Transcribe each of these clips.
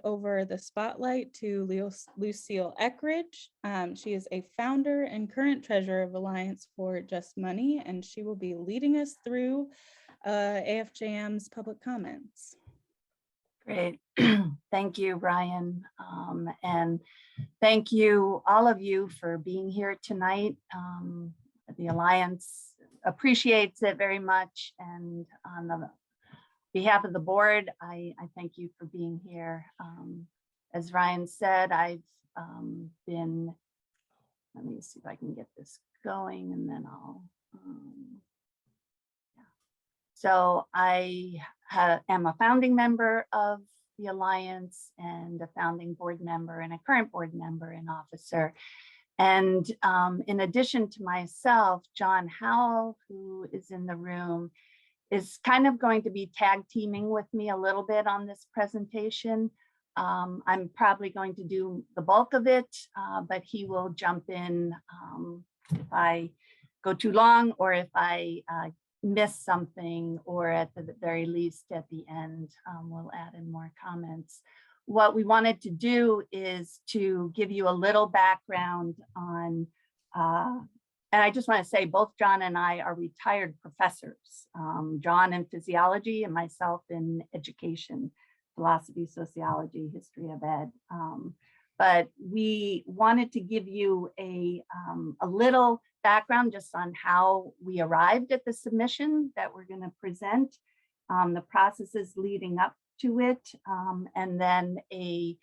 over the spotlight to Lucille Eckridge. She is a founder and current treasurer of Alliance for Just Money, and she will be leading us through AFJM's public comments. Great. Thank you, Brian. And thank you, all of you, for being here tonight. The Alliance appreciates it very much. And on the behalf of the board, I thank you for being here. As Ryan said, I've been, let me see if I can get this going and then I'll, So I am a founding member of the Alliance and a founding board member and a current board member and officer. And in addition to myself, John Howell, who is in the room, is kind of going to be tag teaming with me a little bit on this presentation. I'm probably going to do the bulk of it, but he will jump in if I go too long or if I miss something, or at the very least at the end, we'll add in more comments. What we wanted to do is to give you a little background on, and I just want to say both John and I are retired professors, John in physiology and myself in education, philosophy, sociology, history of ed. But we wanted to give you a little background just on how we arrived at the submission that we're going to present, the processes leading up to it, and then a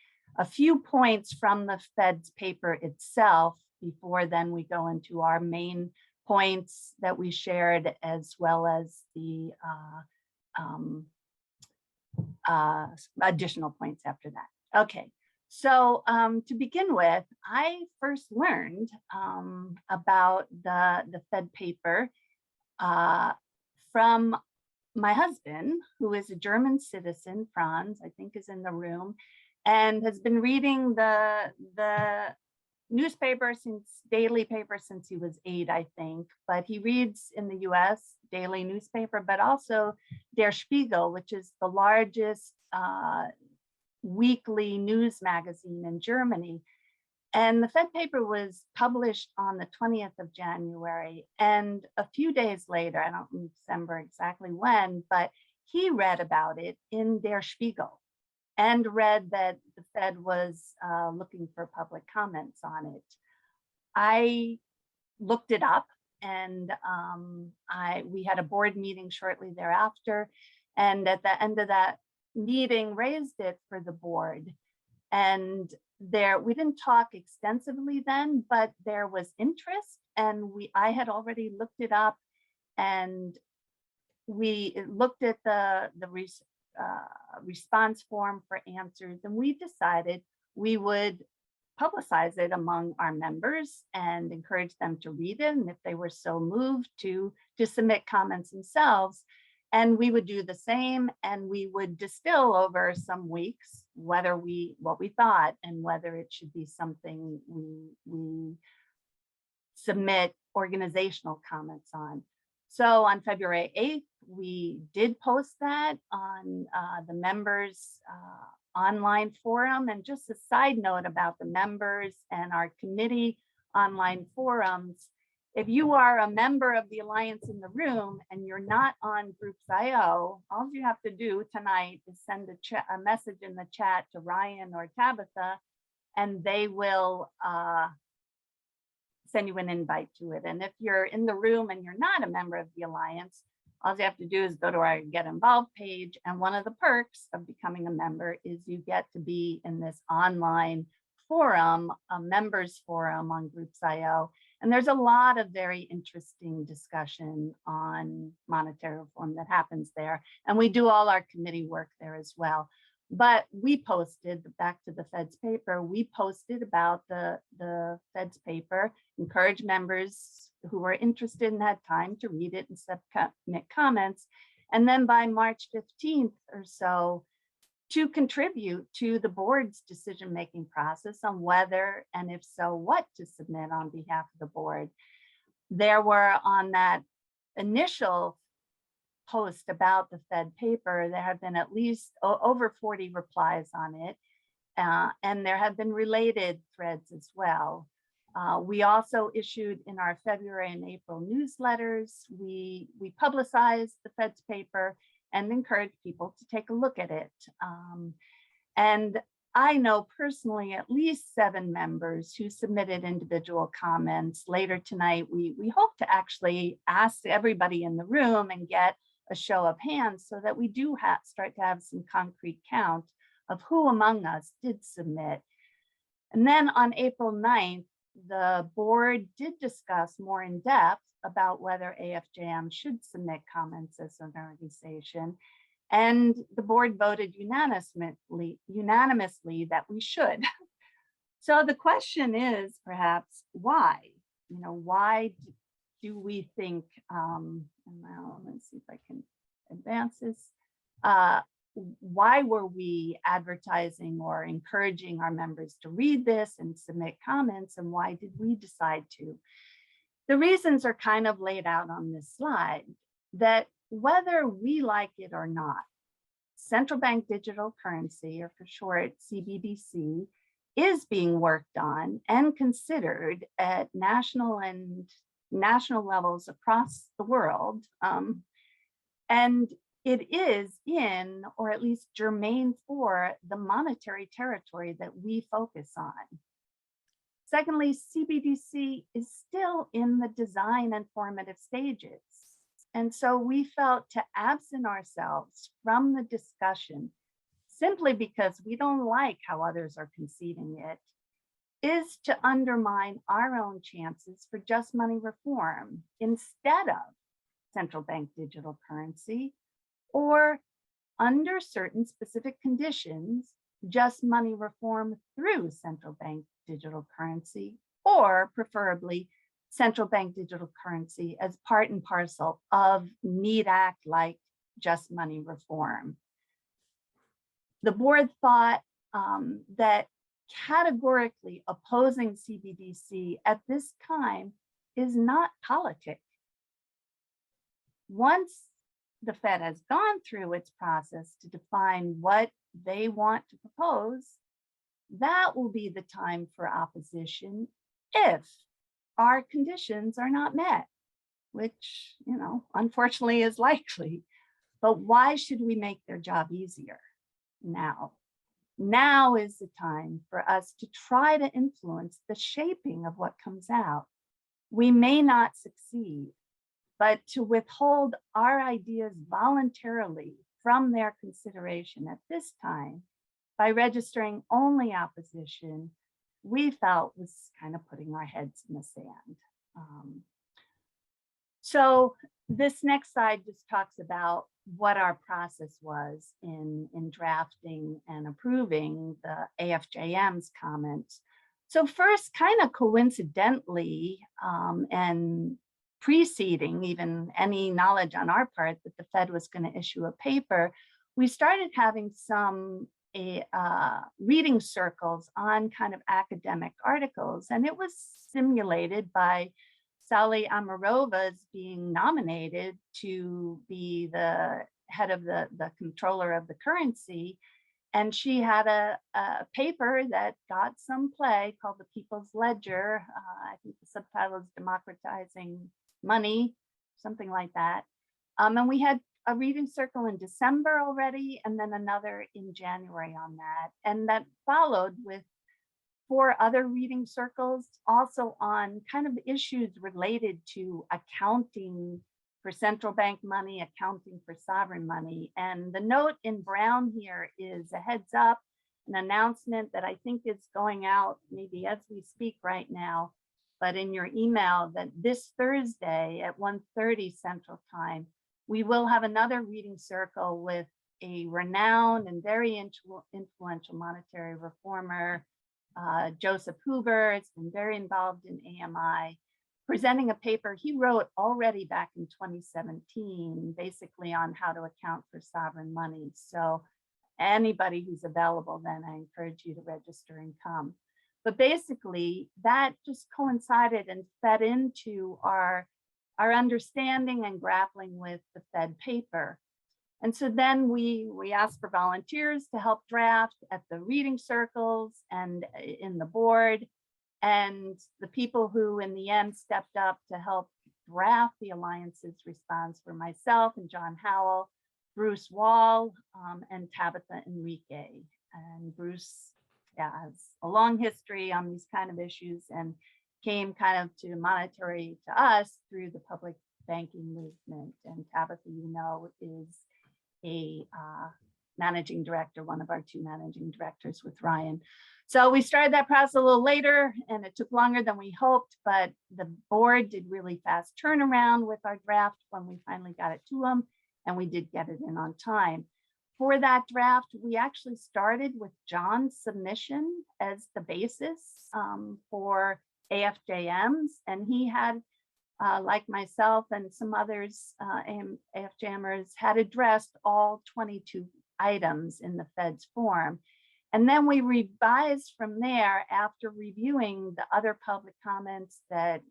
few points from the Fed's paper itself before then we go into our main points that we shared, as well as the additional points after that. Okay. So to begin with, I first learned about the Fed paper from my husband, who is a German citizen, Franz, I think is in the room, and has been reading the newspaper daily paper since he was 8, I think. But he reads in the US daily newspaper, but also Der Spiegel, which is the largest weekly news magazine in Germany. And the Fed paper was published on the 20th of January. And a few days later, I don't remember exactly when, but he read about it in Der Spiegel and read that the Fed was looking for public comments on it. I looked it up, and we had a board meeting shortly thereafter. And at the end of that meeting, raised it for the board. And we didn't talk extensively then, but there was interest, and I had already looked it up, and we looked at the response form for answers, and we decided we would publicize it among our members and encourage them to read it, and if they were so moved to submit comments themselves. And we would do the same, and we would distill over some weeks what we thought and whether it should be something we submit organizational comments on. So on February 8th, we did post that on the members' online forum. And just a side note about the members and our committee online forums, if you are a member of the Alliance in the room and you're not on Groups.io, all you have to do tonight is send a message in the chat to Ryan or Tabitha, and they will send you an invite to it. And if you're in the room and you're not a member of the Alliance, all you have to do is go to our Get Involved page. And one of the perks of becoming a member is you get to be in this online forum, a members forum on Groups.io. And there's a lot of very interesting discussion on monetary reform that happens there. And we do all our committee work there as well. But we posted, back to the Fed's paper, we posted about the Fed's paper, encourage members who were interested and had time to read it and submit comments. And then by March 15th or so, to contribute to the board's decision-making process on whether, and if so, what to submit on behalf of the board. There were, on that initial post about the Fed paper, there have been at least over 40 replies on it. And there have been related threads as well. We also issued in our February and April newsletters, we publicized the Fed's paper and encouraged people to take a look at it. And I know personally at least 7 members who submitted individual comments. Later tonight, we hope to actually ask everybody in the room and get a show of hands so that we do start to have some concrete count of who among us did submit. And then on April 9th, the board did discuss more in depth about whether AFJM should submit comments as an organization. And the board voted unanimously that we should. So the question is perhaps why? Why do we think, and now let's see if I can advance this. Why were we advertising or encouraging our members to read this and submit comments, and why did we decide to? The reasons are kind of laid out on this slide, that whether we like it or not, central bank digital currency, or for short CBDC, is being worked on and considered at national levels across the world. And it is in, or at least germane for, the monetary territory that we focus on. Secondly, CBDC is still in the design and formative stages. And so we felt to absent ourselves from the discussion simply because we don't like how others are conceiving it is to undermine our own chances for just money reform instead of central bank digital currency, or under certain specific conditions, just money reform through central bank digital currency, or preferably central bank digital currency as part and parcel of NEED Act like just money reform. The board thought that categorically opposing CBDC at this time is not politic. Once the Fed has gone through its process to define what they want to propose, that will be the time for opposition if our conditions are not met, which, unfortunately is likely. But why should we make their job easier now? Now is the time for us to try to influence the shaping of what comes out. We may not succeed, but to withhold our ideas voluntarily from their consideration at this time by registering only opposition, we felt was kind of putting our heads in the sand. So this next slide just talks about what our process was in drafting and approving the AFJM's comments. So first, kind of coincidentally, and preceding even any knowledge on our part that the Fed was going to issue a paper, we started having some reading circles on kind of academic articles, and it was stimulated by Sally Amarova's being nominated to be the head of the controller of the currency. And she had a paper that got some play called The People's Ledger. I think the subtitle is Democratizing Money, something like that. And we had a reading circle in December already, and then another in January on that. And that followed with 4 other reading circles, also on kind of issues related to accounting for central bank money, accounting for sovereign money. And the note in brown here is a heads up, an announcement that I think is going out maybe as we speak right now, but in your email, that this Thursday at 1:30 Central Time, we will have another reading circle with a renowned and very influential monetary reformer, Joseph Hoover. Has been very involved in AMI, presenting a paper he wrote already back in 2017, basically on how to account for sovereign money. So anybody who's available, then I encourage you to register and come. But basically that just coincided and fed into our understanding and grappling with the Fed paper. And so then we asked for volunteers to help draft at the reading circles and in the board. And the people who in the end stepped up to help draft the Alliance's response were myself and John Howell, Bruce Wall, and Tabitha Enrique. And Bruce has a long history on these kind of issues and came kind of to monetary to us through the public banking movement. And Tabitha, you know, is a managing director, one of our two managing directors with Ryan. So we started that process a little later and it took longer than we hoped, but the board did really fast turnaround with our draft when we finally got it to them, and we did get it in on time. For that draft, we actually started with John's submission as the basis for AFJMs, and he had, like myself and some others, AFJMers, had addressed all 22 items in the Fed's form. And then we revised from there after reviewing the other public comments that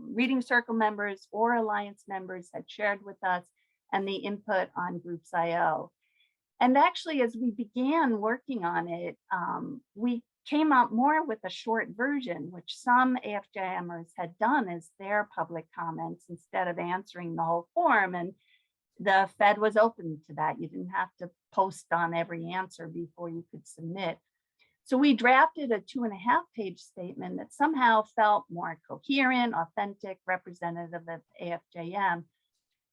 Reading Circle members or Alliance members had shared with us and the input on Groups IO. And actually, as we began working on it, we came out more with a short version, which some AFJMers had done as their public comments instead of answering the whole form. And the Fed was open to that. You didn't have to post on every answer before you could submit. So we drafted a 2.5-page statement that somehow felt more coherent, authentic, representative of AFJM.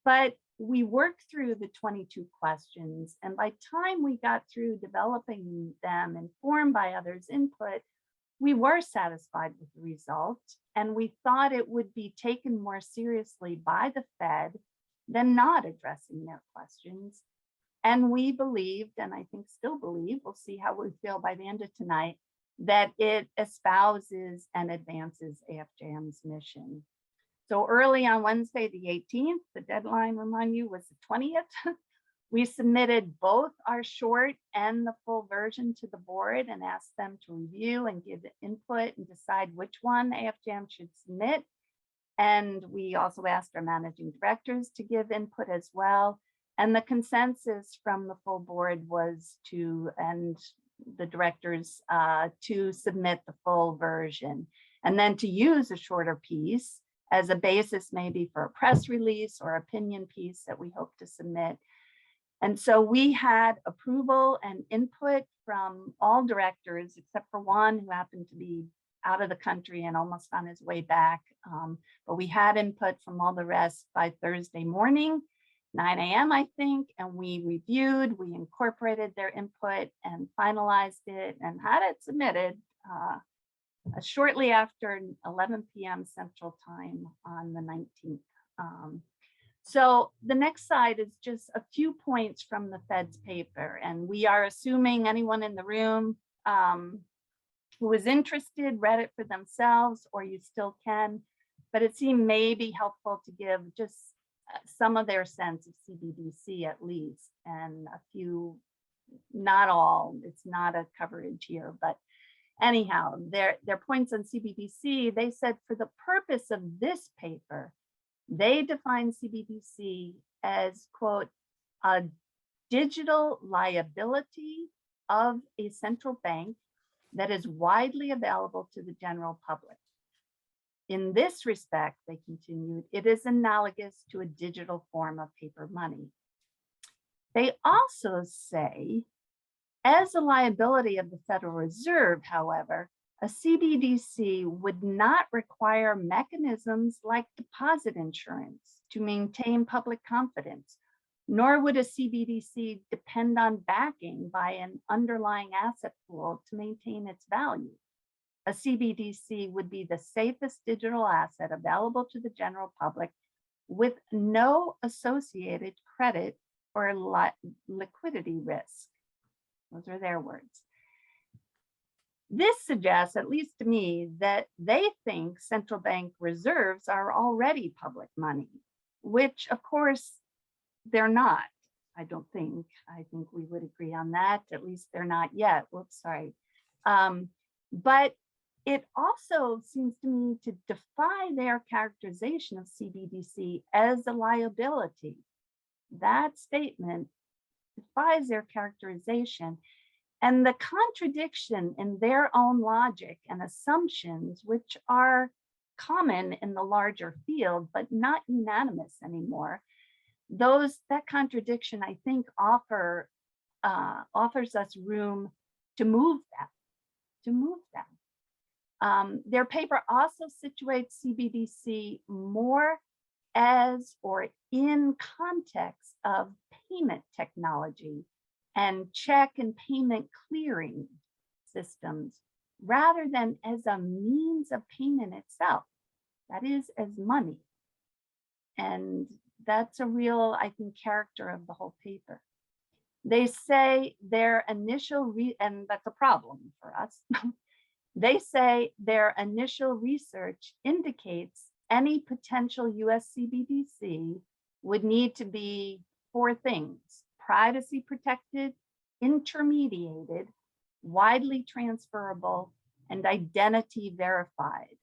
But we worked through the 22 questions, and by time we got through developing them, informed by others' input, we were satisfied with the result, and we thought it would be taken more seriously by the Fed than not addressing their questions. And we believed, and I think still believe, we'll see how we feel by the end of tonight, that it espouses and advances AFJM's mission. So early on Wednesday, the 18th, the deadline, remind you, was the 20th. We submitted both our short and the full version to the board and asked them to review and give input and decide which one AFJM should submit. And we also asked our managing directors to give input as well. And the consensus from the full board was to, and the directors, to submit the full version and then to use a shorter piece as a basis maybe for a press release or opinion piece that we hope to submit. And so we had approval and input from all directors except for one who happened to be out of the country and almost on his way back. But we had input from all the rest by Thursday morning, 9 a.m. I think, and we reviewed, we incorporated their input and finalized it and had it submitted shortly after 11 p.m. Central Time on the 19th. So the next slide is just a few points from the Fed's paper, and we are assuming anyone in the room who was interested read it for themselves, or you still can, but it seemed maybe helpful to give just some of their sense of CBDC at least, and a few, not all, it's not a coverage here, but anyhow, their points on CBDC, they said for the purpose of this paper, they define CBDC as, quote, a digital liability of a central bank that is widely available to the general public. In this respect, they continued, it is analogous to a digital form of paper money. They also say, as a liability of the Federal Reserve, however, a CBDC would not require mechanisms like deposit insurance to maintain public confidence, nor would a CBDC depend on backing by an underlying asset pool to maintain its value. A CBDC would be the safest digital asset available to the general public with no associated credit or liquidity risk. Those are their words. This suggests, at least to me, that they think central bank reserves are already public money, which of course they're not. I don't think. I think we would agree on that. At least they're not yet. Whoops, sorry. But it also seems to me to defy their characterization of CBDC as a liability. that statement defies their characterization and the contradiction in their own logic and assumptions, which are common in the larger field, but not unanimous anymore. That contradiction, I think, offers us room to move them. Their paper also situates CBDC more as or in context of payment technology and check and payment clearing systems rather than as a means of payment itself, that is, as money. And that's a real, I think, character of the whole paper. They say their initial, and that's a problem for us. They say their initial research indicates any potential US CBDC would need to be 4 things: privacy protected, intermediated, widely transferable, and identity verified.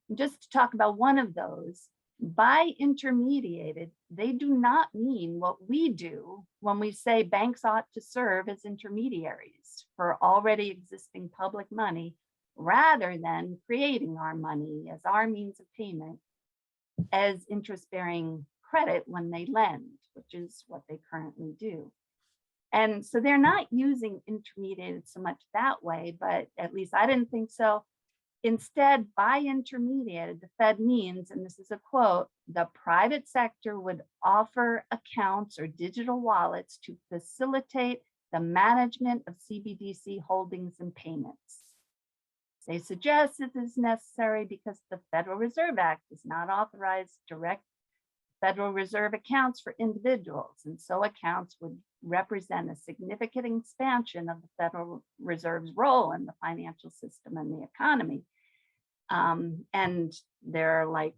And just to talk about one of those, by intermediated, they do not mean what we do when we say banks ought to serve as intermediaries for already existing public money, rather than creating our money as our means of payment as interest-bearing credit when they lend, which is what they currently do. And so they're not using intermediated so much that way, but at least I didn't think so. Instead, by intermediated, the Fed means, and this is a quote, the private sector would offer accounts or digital wallets to facilitate the management of CBDC holdings and payments. They suggest this is necessary because the Federal Reserve Act does not authorize direct Federal Reserve accounts for individuals, and so accounts would represent a significant expansion of the Federal Reserve's role in the financial system and the economy. And they're like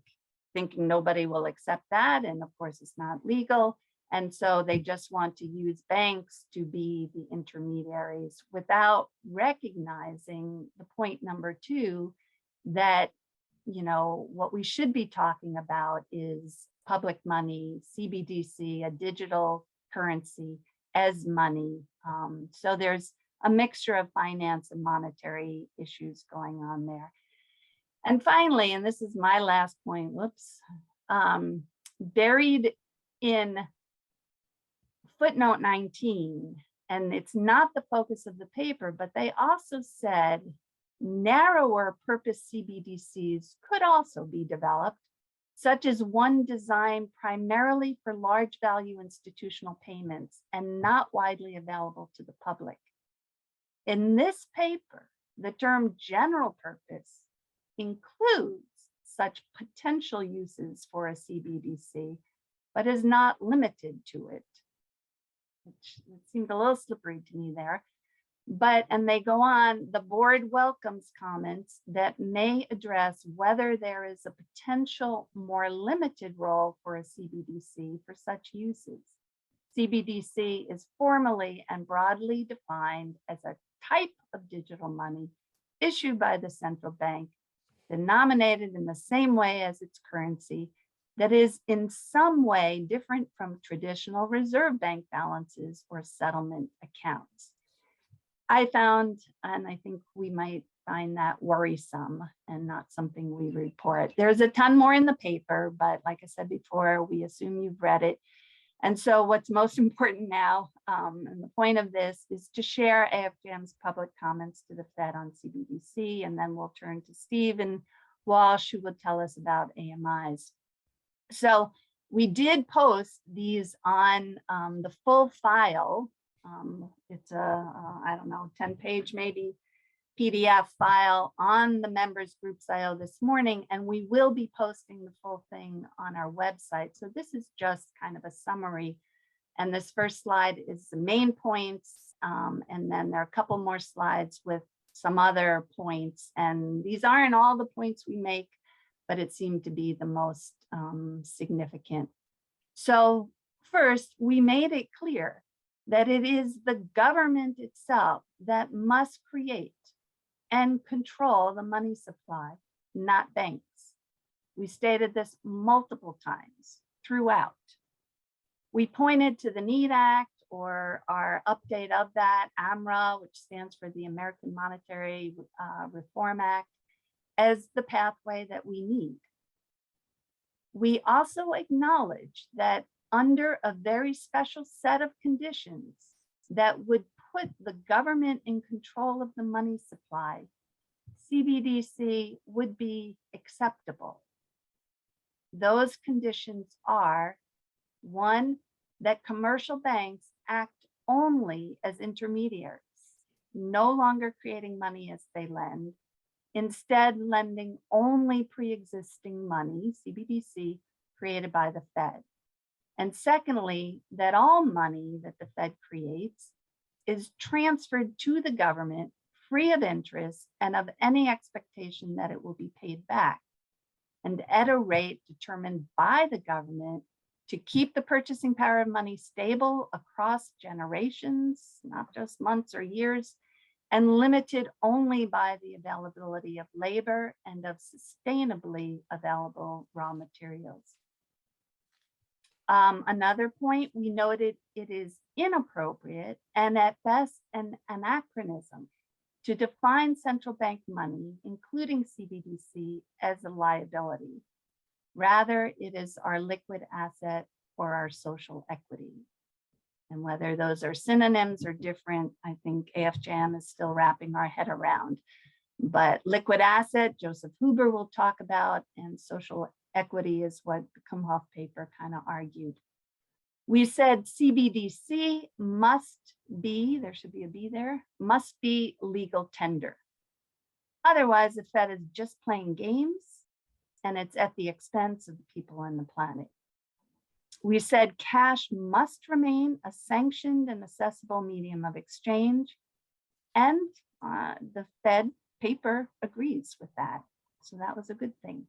thinking nobody will accept that, and of course it's not legal. And so they just want to use banks to be the intermediaries without recognizing the point number 2, that, you know, what we should be talking about is public money, CBDC, a digital currency as money. So there's a mixture of finance and monetary issues going on there. And finally, and this is my last point, buried in footnote 19, and it's not the focus of the paper, but they also said narrower purpose CBDCs could also be developed, such as one designed primarily for large value institutional payments and not widely available to the public. In this paper, the term general purpose includes such potential uses for a CBDC, but is not limited to it. It seemed a little slippery to me there. But, and they go on, the board welcomes comments that may address whether there is a potential more limited role for a CBDC for such uses. CBDC is formally and broadly defined as a type of digital money issued by the central bank, denominated in the same way as its currency, that is in some way different from traditional Reserve Bank balances or settlement accounts. I found, and I think we might find that worrisome and not something we report. There's a ton more in the paper, but like I said before, we assume you've read it. And so what's most important now, and the point of this is to share AFJM's public comments to the Fed on CBDC, and then we'll turn to Stephen Walsh, who will tell us about AMIs. So we did post these on the full file. It's a, I don't know, 10-page maybe PDF file on the members group site this morning, and we will be posting the full thing on our website. So this is just kind of a summary. And this first slide is the main points. And then there are a couple more slides with some other points. And these aren't all the points we make, but it seemed to be the most significant. So first, we made it clear that it is the government itself that must create and control the money supply, not banks. We stated this multiple times throughout. We pointed to the NEAT Act, or our update of that, AMRA, which stands for the American Monetary Reform Act, as the pathway that we need. We also acknowledge that under a very special set of conditions that would put the government in control of the money supply, CBDC would be acceptable. Those conditions are: one, that commercial banks act only as intermediaries, no longer creating money as they lend, instead lending only pre-existing money, CBDC, created by the Fed. And secondly, that all money that the Fed creates is transferred to the government free of interest and of any expectation that it will be paid back, and at a rate determined by the government to keep the purchasing power of money stable across generations, not just months or years, and limited only by the availability of labor and of sustainably available raw materials. Another point, we noted it is inappropriate and at best an anachronism to define central bank money, including CBDC, as a liability. Rather, it is our liquid asset or our social equity. And whether those are synonyms or different, I think AFJM is still wrapping our head around. But liquid asset, Joseph Huber will talk about, and social equity is what the Coffeehouse paper kind of argued. We said CBDC must be, there should be a B there, must be legal tender. Otherwise, the Fed is just playing games, and it's at the expense of the people on the planet. We said cash must remain a sanctioned and accessible medium of exchange, and the Fed paper agrees with that. So that was a good thing.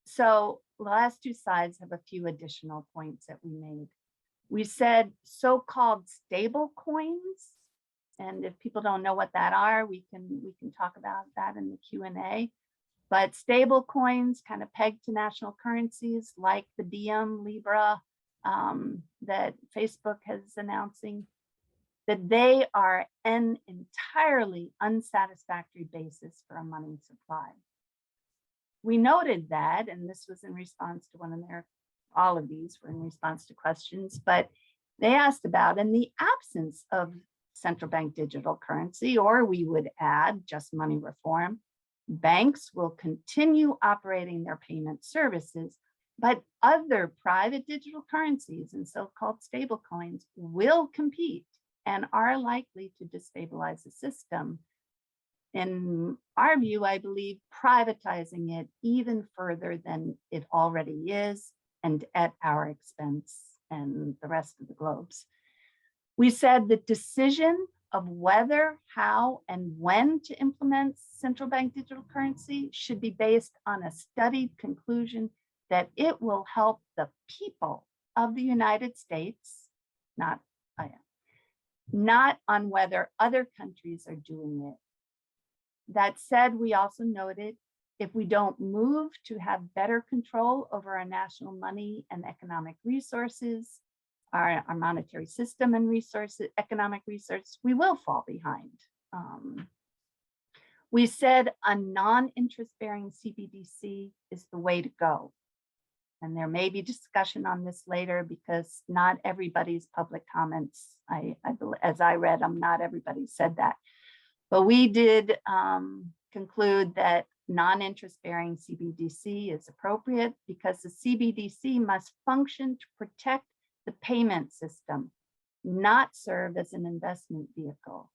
So the last two slides have a few additional points that we made. We said so-called stable coins, and if people don't know what that are, we can talk about that in the Q&A. But stable coins kind of pegged to national currencies like the Diem, Libra, that Facebook has announcing, that they are an entirely unsatisfactory basis for a money supply. We noted that, and this was in response to all of these were in response to questions, but they asked about, in the absence of central bank digital currency, or we would add just money reform, banks will continue operating their payment services, but other private digital currencies and so-called stable coins will compete and are likely to destabilize the system. In our view, I believe privatizing it even further than it already is, and at our expense and the rest of the globe's. We said the decision of whether, how, and when to implement central bank digital currency should be based on a studied conclusion that it will help the people of the United States, not on whether other countries are doing it. That said, we also noted if we don't move to have better control over our national money and economic resources, our monetary system and resources, economic resources, we will fall behind. We said a non-interest bearing CBDC is the way to go. And there may be discussion on this later because not everybody's public comments, as I read them, not everybody said that. But we did conclude that non-interest bearing CBDC is appropriate because the CBDC must function to protect the payment system, not serve as an investment vehicle.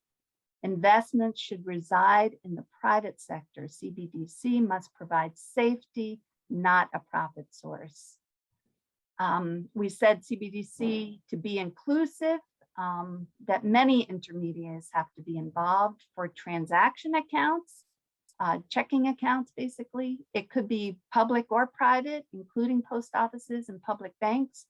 Investments should reside in the private sector. CBDC must provide safety, not a profit source. We said CBDC to be inclusive, that many intermediaries have to be involved for transaction accounts, checking accounts, basically. It could be public or private, including post offices and public banks,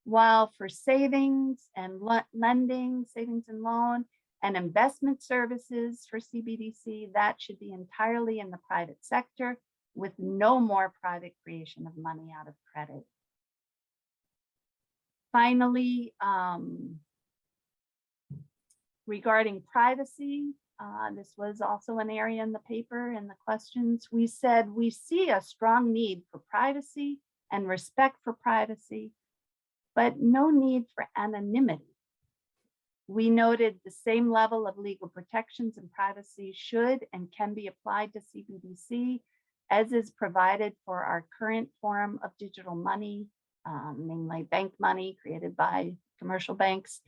while for savings and lending, savings and loan, and investment services for CBDC, that should be entirely in the private sector with no more private creation of money out of credit. Finally, regarding privacy, this was also an area in the paper in the questions. We said we see a strong need for privacy and respect for privacy, but no need for anonymity. We noted the same level of legal protections and privacy should and can be applied to CBDC as is provided for our current form of digital money, namely bank money created by commercial banks.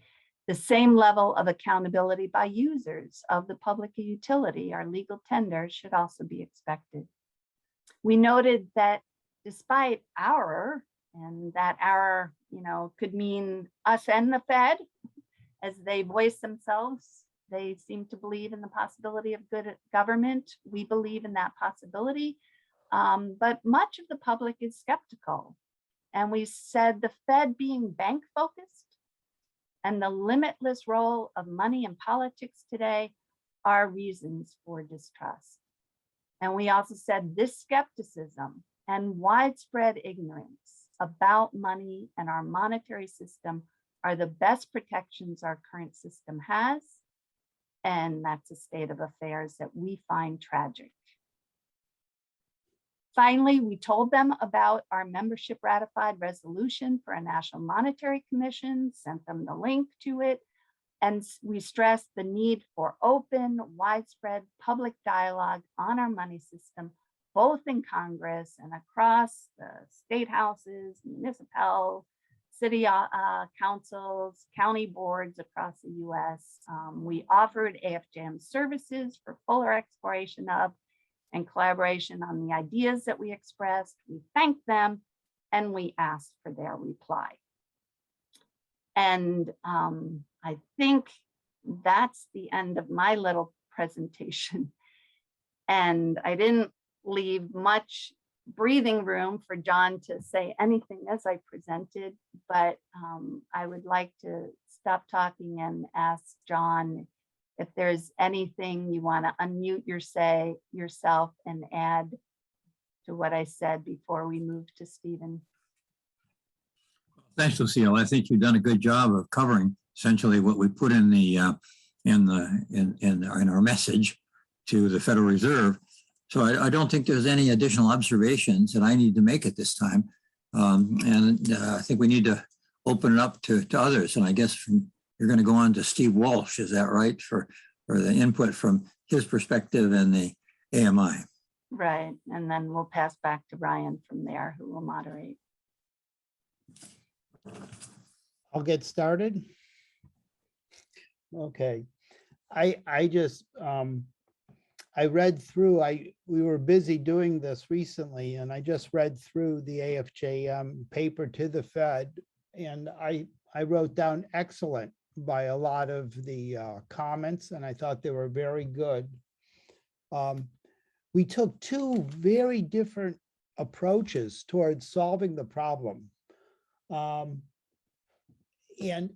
The same level of accountability by users of the public utility, our legal tender, should also be expected. We noted that despite our, and that our, could mean us and the Fed, as they voice themselves, they seem to believe in the possibility of good government. We believe in that possibility, but much of the public is skeptical. And we said the Fed being bank focused and the limitless role of money in politics today are reasons for distrust. And we also said this skepticism and widespread ignorance about money and our monetary system are the best protections our current system has. And that's a state of affairs that we find tragic. Finally, we told them about our membership ratified resolution for a National Monetary Commission, sent them the link to it, and we stressed the need for open, widespread public dialogue on our money system, both in Congress and across the state houses, municipal, city councils, county boards across the US. We offered AFJM services for fuller exploration of and collaboration on the ideas that we expressed. We thanked them and we asked for their reply. And I think that's the end of my little presentation. And I didn't leave much breathing room for John to say anything as I presented, but I would like to stop talking and ask John if there's anything you want to unmute yourself and add to what I said before we move to Stephen. Thanks, Lucille. I think you've done a good job of covering essentially what we put in the in our message to the Federal Reserve. So I don't think there's any additional observations that I need to make at this time. I think we need to open it up to others. And I guess you're going to go on to Steve Walsh, is that right, for the input from his perspective and the AMI? Right, and then we'll pass back to Brian from there, who will moderate. I'll get started. Okay, I just I read through, we were busy doing this recently, and I just read through the AFJM paper to the Fed, and I wrote down excellent by a lot of the comments, and I thought they were very good. We took two very different approaches towards solving the problem. And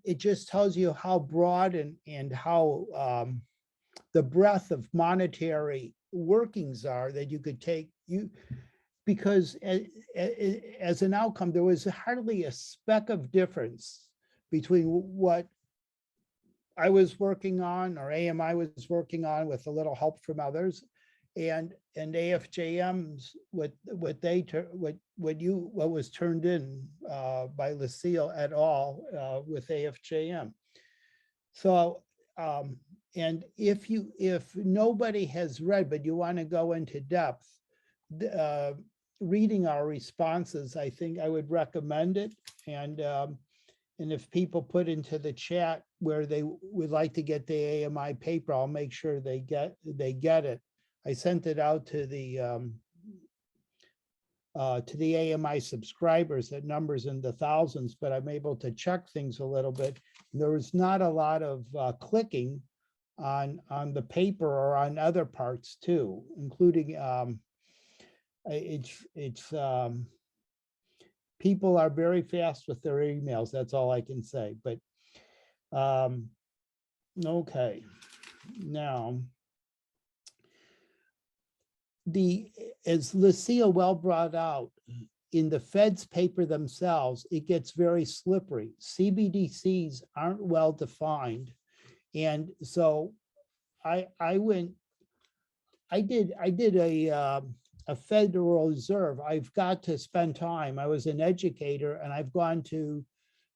it just tells you how broad and how the breadth of monetary workings are that you could take because as an outcome, there was hardly a speck of difference between what I was working on or AMI was working on with a little help from others and AFJM's what was turned in by Lucille et al. With AFJM. So and if nobody has read, but you want to go into depth, reading our responses, I think I would recommend it. And if people put into the chat where they would like to get the AMI paper, I'll make sure they get it. I sent it out to the AMI subscribers at numbers in the thousands, but I'm able to check things a little bit. There was not a lot of clicking on the paper or on other parts too, including people are very fast with their emails. That's all I can say. But okay, now as Lucille well brought out, in the Fed's paper themselves, it gets very slippery. CBDCs aren't well defined. And so I did a Federal Reserve. I've got to spend time. I was an educator and I've gone to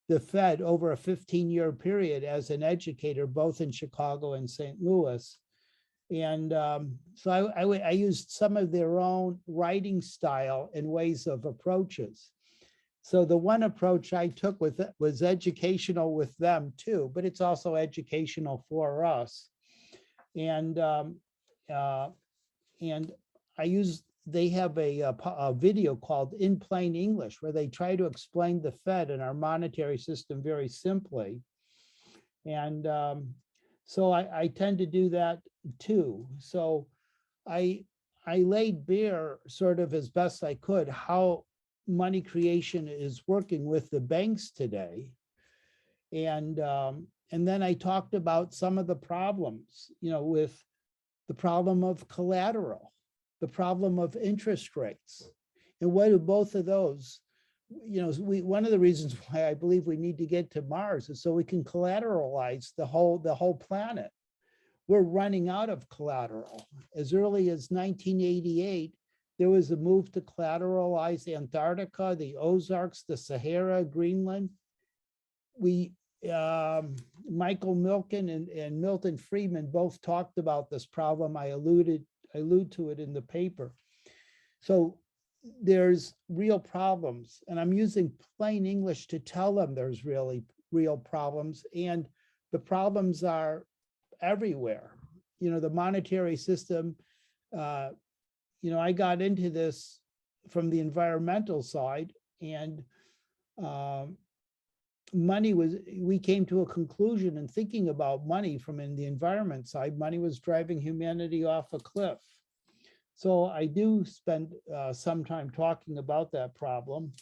the Fed over a 15-year period as an educator, both in Chicago and St. Louis. And so I used some of their own writing style and ways of approaches. So the one approach I took with it was educational with them too, but it's also educational for us. And they have a video called In Plain English, where they try to explain the Fed and our monetary system very simply. And so I tend to do that too. So I laid bare sort of as best I could how money creation is working with the banks today. And then I talked about some of the problems, with the problem of collateral, the problem of interest rates. And what do both of those, one of the reasons why I believe we need to get to Mars is so we can collateralize the whole planet. We're running out of collateral. As early as 1988, there was a move to collateralize Antarctica, the Ozarks, the Sahara, Greenland. Michael Milken and Milton Friedman both talked about this problem. I allude to it in the paper. So there's real problems, and I'm using plain English to tell them there's really real problems, and the problems are everywhere. The monetary system, I got into this from the environmental side, and we came to a conclusion in thinking about money from in the environment side, money was driving humanity off a cliff. So I do spend some time talking about that problem,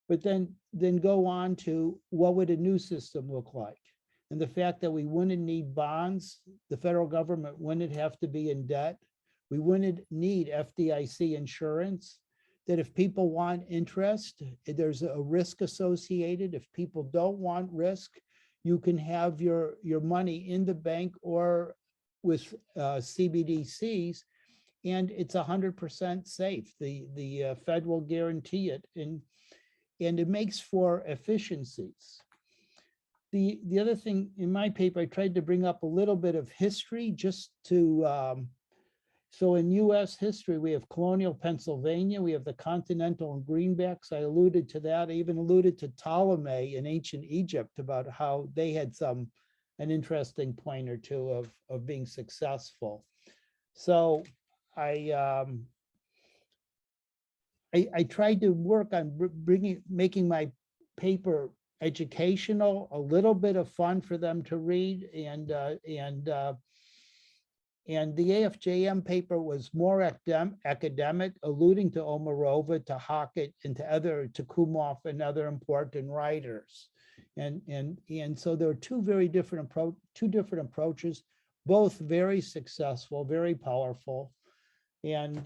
but then go on to what would a new system look like? And the fact that we wouldn't need bonds, the federal government wouldn't have to be in debt, we wouldn't need FDIC insurance, that if people want interest, there's a risk associated. If people don't want risk, you can have your money in the bank or with CBDCs, and it's 100% safe. The Fed will guarantee it, and it makes for efficiencies. The other thing in my paper, I tried to bring up a little bit of history just to, so in US history, we have colonial Pennsylvania, we have the Continental and Greenbacks. I alluded to that. I even alluded to Ptolemy in ancient Egypt about how they had an interesting point or two of being successful. So I tried to work on making my paper educational, a little bit of fun for them to read, and the AFJM paper was more academic, alluding to Omarova, to Hackett, and to Kumhof and other important writers. And so there are two different approaches, both very successful, very powerful. And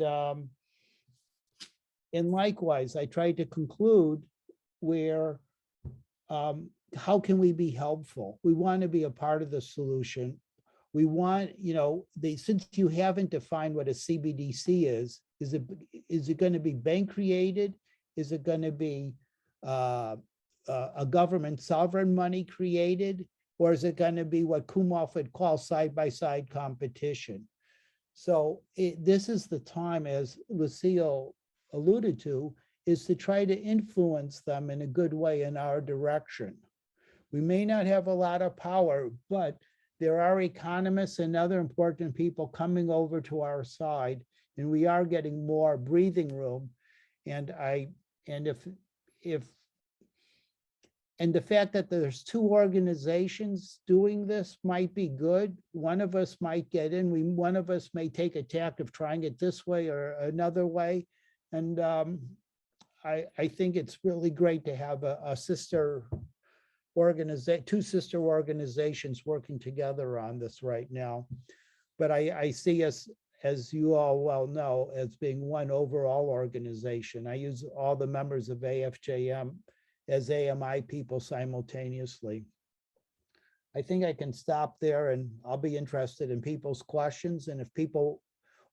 likewise, I tried to conclude where, how can we be helpful? We want to be a part of the solution. We want, since you haven't defined what a CBDC is it going to be bank created? Is it going to be a government sovereign money created? Or is it going to be what Kumhof would call side-by-side competition? So this is the time, as Lucille alluded to, is to try to influence them in a good way in our direction. We may not have a lot of power, but there are economists and other important people coming over to our side, and we are getting more breathing room. And the fact that there's two organizations doing this might be good. One of us might get in. One of us may take a tack of trying it this way or another way. And I think it's really great to have two sister organizations working together on this right now. But I see us as you all well know, as being one overall organization. I use all the members of AFJM as AMI people simultaneously. I think I can stop there, and I'll be interested in people's questions. And if people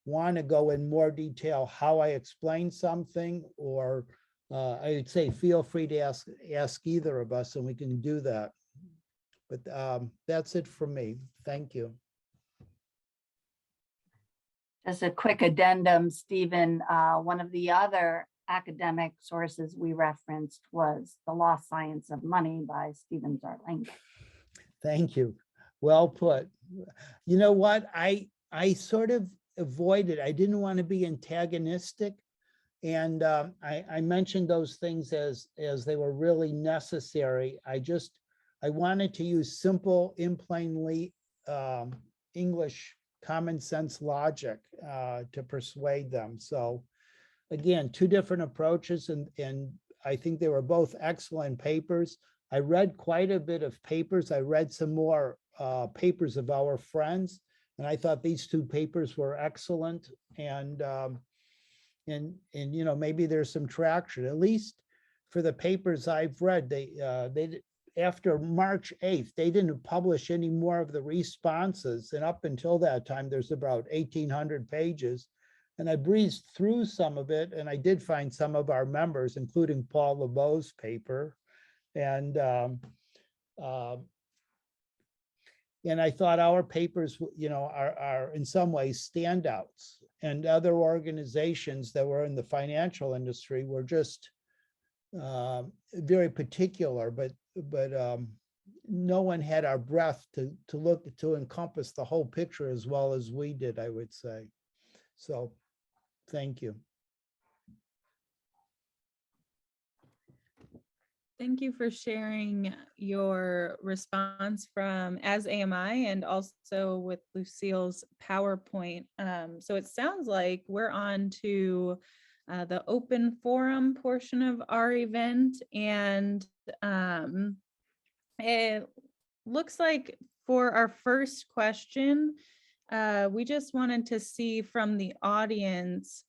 want to go in more detail how I explain something, or I would say feel free to ask either of us, and we can do that. But that's it for me. Thank you. Just a quick addendum, Stephen, one of the other academic sources we referenced was The Lost Science of Money by Stephen Zarling. Thank you. Well put. You know what? I sort of avoided, I didn't want to be antagonistic. And I mentioned those things as they were really necessary. I wanted to use simple, in plain English, common sense logic to persuade them. So again, two different approaches, and I think they were both excellent papers. I read quite a bit of papers. I read some more papers of our friends, and I thought these two papers were excellent. And you know, maybe there's some traction, at least for the papers I've read. They after March 8th, they didn't publish any more of the responses. And up until that time, there's about 1,800 pages. And I breezed through some of it, and I did find some of our members, including Paul LeBeau's paper. And I thought our papers, you know, are in some ways standouts. And other organizations that were in the financial industry were just very particular, but no one had our breadth to encompass the whole picture as well as we did, I would say. So, thank you. Thank you for sharing your response from as AMI and also with Lucille's PowerPoint. So it sounds like we're on to the open forum portion of our event, and it looks like for our first question, we just wanted to see from the audience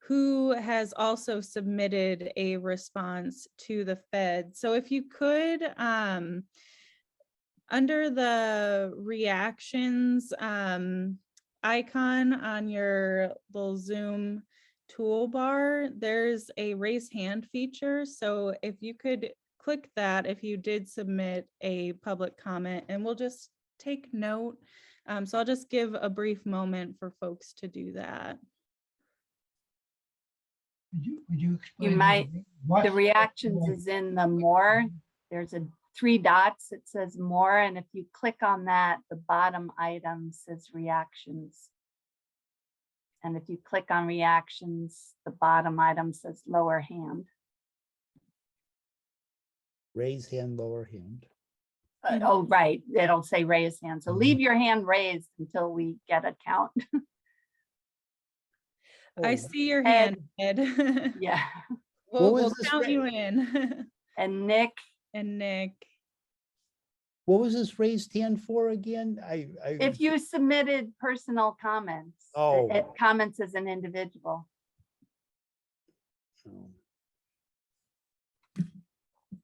who has also submitted a response to the Fed. So if you could, under the reactions icon on your little Zoom toolbar, there's a raise hand feature. So if you could click that, if you did submit a public comment, and we'll just take note. So I'll just give a brief moment for folks to do that. Would you explain? You might, what- the reactions is in the more, there's 3 dots that says more, and if you click on that, the bottom item says reactions. And if you click on reactions, the bottom item says lower hand. Raise hand, lower hand. Oh, right, it'll say raise hand. So leave your hand raised until we get a count. I see your hand, Ed. Yeah, We'll was this count ra- you in. and Nick, And Nick. What was this raised hand for again? if you submitted personal comments, Oh. it comments as an individual.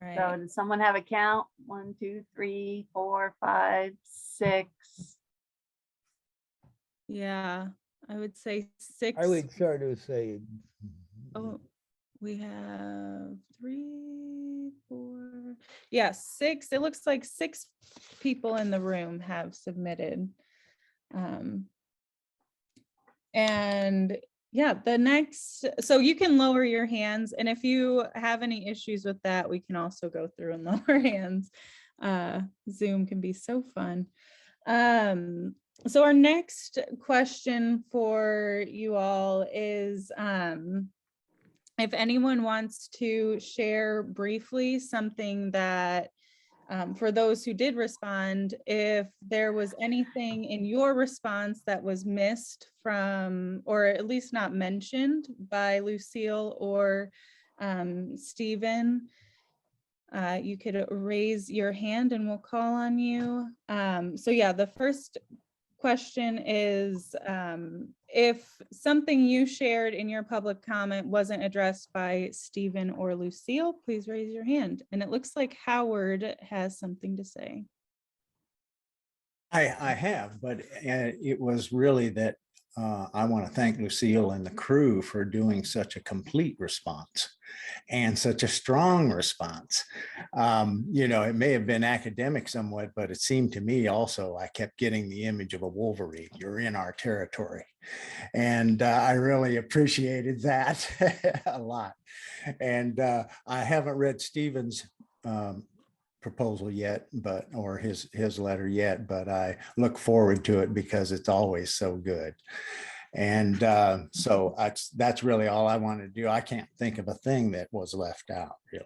Right. So does someone have a count? 1, 2, 3, 4, 5, 6. Yeah, I would say 6. I would sort of say. Oh, we have 3, 4. Yeah, 6. It looks like 6 people in the room have submitted. And yeah, the next, so you can lower your hands, and if you have any issues with that, we can also go through and lower hands. Zoom can be so fun. So our next question for you all is, if anyone wants to share briefly something that, for those who did respond, if there was anything in your response that was missed from, or at least not mentioned by Lucille or Stephen, you could raise your hand and we'll call on you. So yeah, the first question is, if something you shared in your public comment wasn't addressed by Stephen or Lucille, please raise your hand. And it looks like Howard has something to say. I have, but it was really that I want to thank Lucille and the crew for doing such a complete response and such a strong response. You know, it may have been academic somewhat, but it seemed to me also, I kept getting the image of a Wolverine. You're in our territory. And I really appreciated that a lot. And I haven't read Stephen's proposal yet, but or his letter yet, but I look forward to it because it's always so good. And so that's really all I want to do. I can't think of a thing that was left out, really.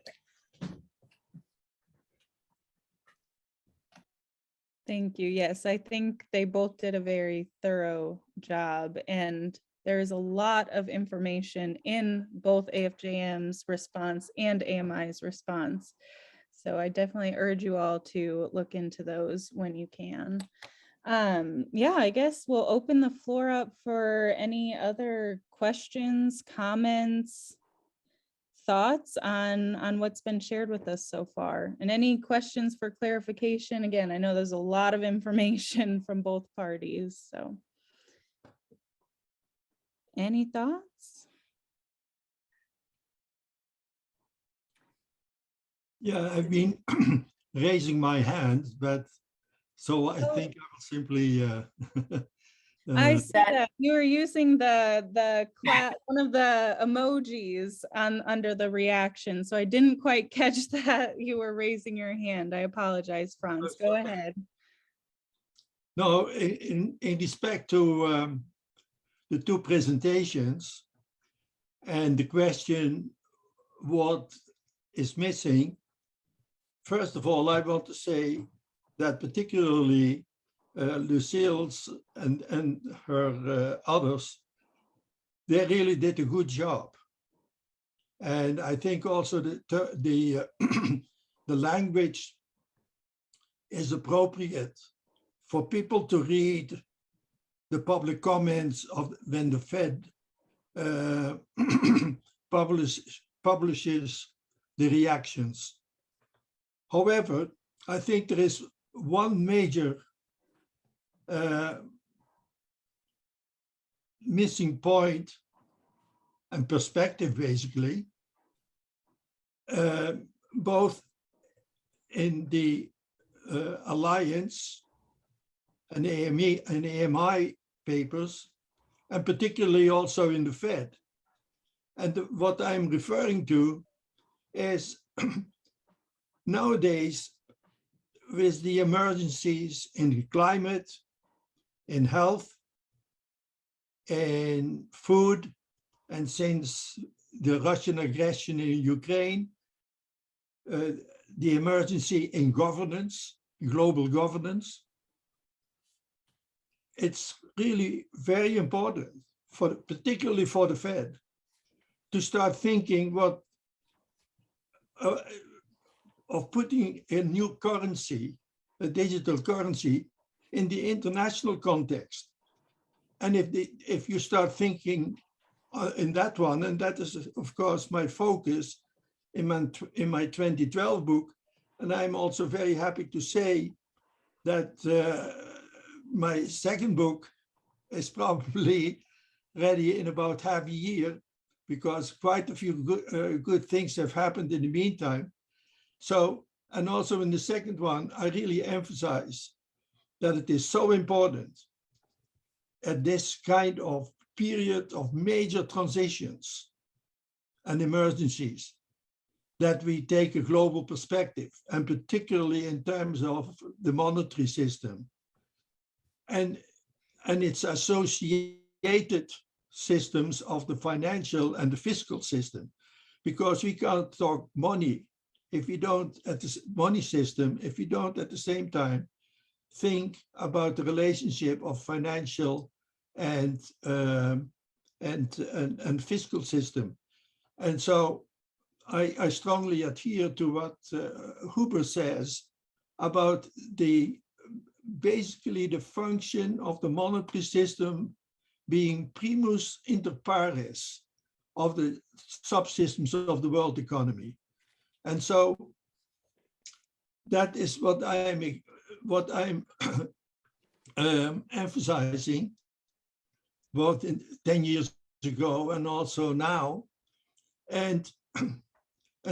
Thank you. Yes, I think they both did a very thorough job, and there's a lot of information in both AFJM's response and AMI's response. So I definitely urge you all to look into those when you can. Yeah, I guess we'll open the floor up for any other questions, comments, thoughts on what's been shared with us so far, and any questions for clarification. Again, I know there's a lot of information from both parties, so any thoughts? Yeah, I've been raising my hand, but so I think I will simply. I see that you were using the one of the emojis under the reaction, so I didn't quite catch that you were raising your hand. I apologize, Franz. Go ahead. No, in respect to the two presentations and the question, what is missing? First of all, I want to say that particularly Lucille's and her others, they really did a good job. And I think also the the language is appropriate for people to read the public comments of when the Fed publishes the reactions. However, I think there is one major missing point and perspective, basically, both in the Alliance and AMI papers, and particularly also in the Fed. And what I'm referring to is nowadays, with the emergencies in the climate, in health, in food, and since the Russian aggression in Ukraine, the emergency in governance, global governance, it's really very important, particularly for the Fed, to start thinking of putting a new currency, a digital currency, in the international context. And if you start thinking in that one, and that is, of course, my focus in my 2012 book, and I'm also very happy to say that my second book is probably ready in about half a year, because quite a few good things have happened in the meantime. So, and also in the second one, I really emphasize that it is so important at this kind of period of major transitions and emergencies that we take a global perspective, and particularly in terms of the monetary system and its associated systems of the financial and the fiscal system, because we can't talk money if we don't, at the money system, if we don't at the same time think about the relationship of financial and fiscal system. And so I strongly adhere to what Huber says about basically the function of the monetary system being primus inter pares of the subsystems of the world economy. And so that is what I'm emphasizing, both in 10 years ago and also now. And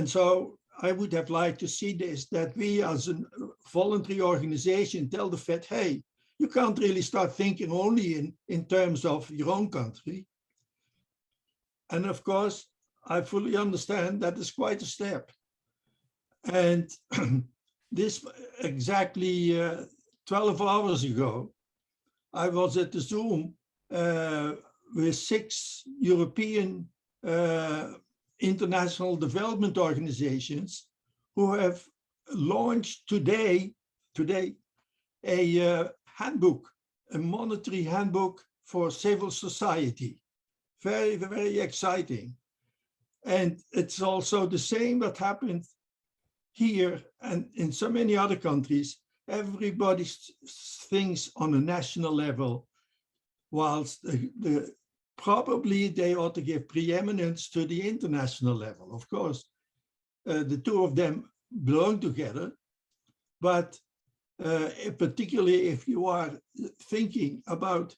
so I would have liked to see this, that we as a voluntary organization tell the Fed, hey, you can't really start thinking only in terms of your own country. And of course, I fully understand that is quite a step. And this exactly 12 hours ago, I was at the Zoom with 6 European international development organizations who have launched today a handbook, a monetary handbook for civil society. Very, very exciting. And it's also the same that happened here and in so many other countries. Everybody thinks on a national level, whilst probably they ought to give preeminence to the international level. Of course, the two of them belong together, but particularly if you are thinking about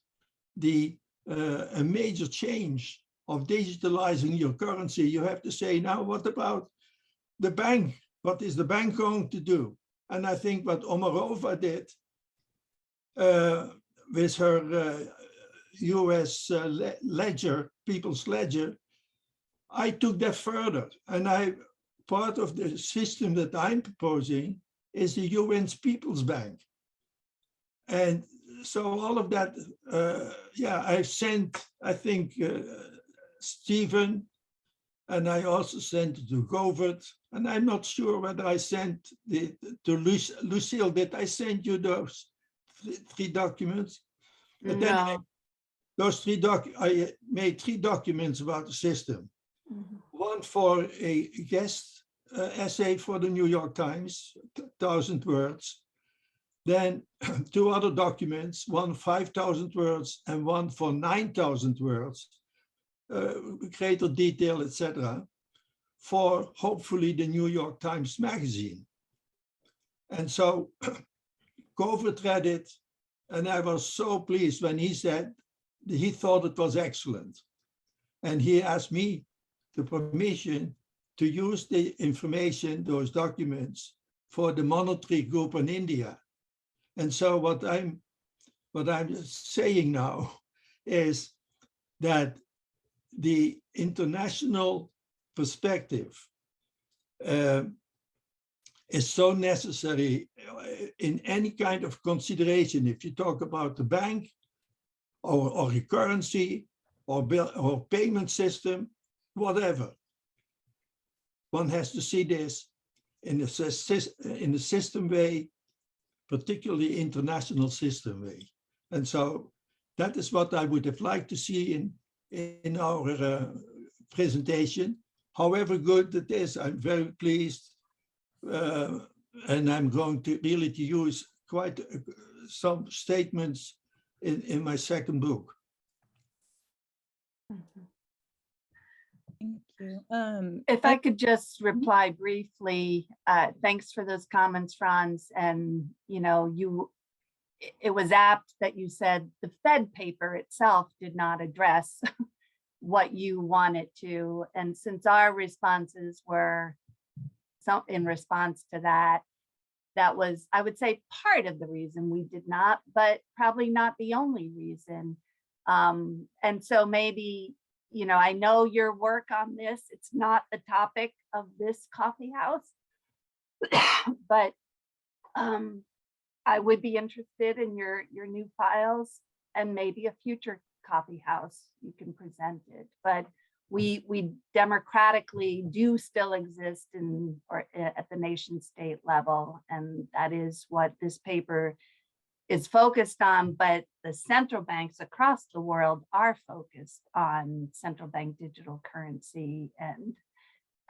a major change of digitalizing your currency, you have to say, now what about the bank? What is the bank going to do? And I think what Omarova did with her US ledger, People's Ledger, I took that further. And part of the system that I'm proposing is the UN's People's Bank. And so all of that, I sent, I think, Stephen, and I also sent it to Govert, and I'm not sure whether I sent to Lucille. Did I send you those 3 documents? But then I made 3 documents about the system. Mm-hmm. One for a guest essay for the New York Times, 1,000 words. Then 2 other documents, one 5,000 words and one for 9,000 words, greater detail, etc., for hopefully the New York Times Magazine. And so Govert read it, and I was so pleased when he said he thought it was excellent. And he asked me the permission to use the information, those documents, for the monetary group in India. And so what I'm saying now is that the international perspective is so necessary in any kind of consideration. If you talk about the bank or a currency or payment system, whatever, one has to see this in a system way, particularly international system way. And so that is what I would have liked to see in our presentation. However good it is, I'm very pleased. And I'm going to really use quite some statements in my second book. Thank you. If I could just reply briefly, thanks for those comments, Franz. And it was apt that you said the Fed paper itself did not address what you wanted to. And since our responses were in response to that, that was, I would say, part of the reason we did not, but probably not the only reason. And so maybe, I know your work on this, it's not the topic of this coffee house, but I would be interested in your new files, and maybe a future coffee house you can present it. But we democratically do still exist at the nation state level, and that is what this paper is focused on. But the central banks across the world are focused on central bank digital currency, and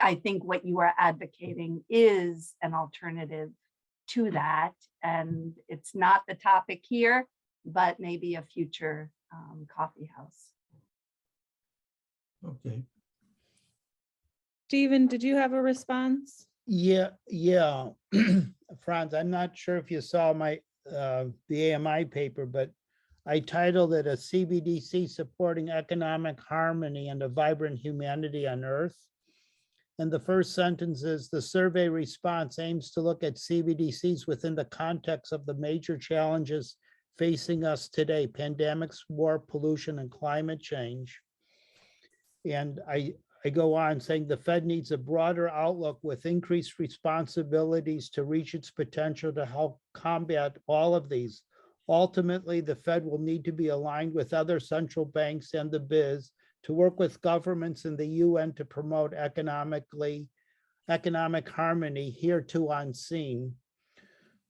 I think what you are advocating is an alternative to that, and it's not the topic here, but maybe a future Coffeehouse. Okay. Stephen, did you have a response? Yeah. Franz, I'm not sure if you saw my, the AMI paper, but I titled it "A CBDC Supporting Economic Harmony and a Vibrant Humanity on Earth." And the first sentence is, the survey response aims to look at CBDCs within the context of the major challenges facing us today: pandemics, war, pollution, and climate change. And I go on saying the Fed needs a broader outlook with increased responsibilities to reach its potential to help combat all of these. Ultimately, the Fed will need to be aligned with other central banks and the biz to work with governments and the UN to promote economic harmony hereto unseen.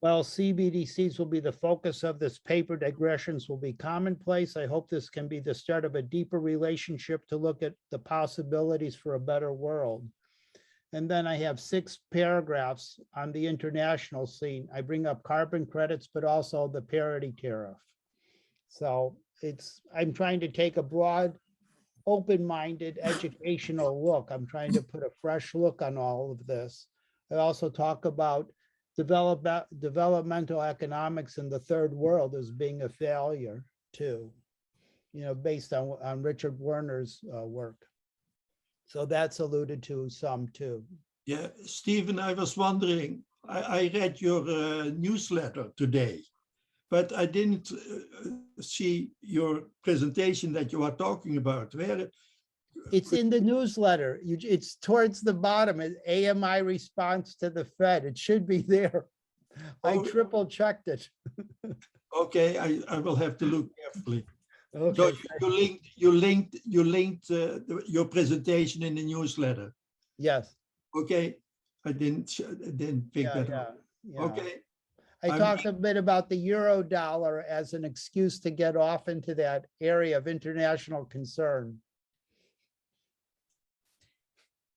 While CBDCs will be the focus of this paper, digressions will be commonplace. I hope this can be the start of a deeper relationship to look at the possibilities for a better world. And then I have 6 paragraphs on the international scene. I bring up carbon credits, but also the parity tariff. So I'm trying to take a broad, open-minded, educational look. I'm trying to put a fresh look on all of this. I also talk about developmental economics in the third world as being a failure too, based on Richard Werner's work. So that's alluded to some too. Yeah, Stephen, I was wondering, I read your newsletter today, but I didn't see your presentation that you are talking about. Where? It's in the newsletter. It's towards the bottom. AMI response to the Fed. It should be there. I triple checked it. Okay, I will have to look carefully. Okay. So you linked your presentation in the newsletter. Yes. Okay, I didn't pick that up. Yeah. Okay. I talked a bit about the euro dollar as an excuse to get off into that area of international concern.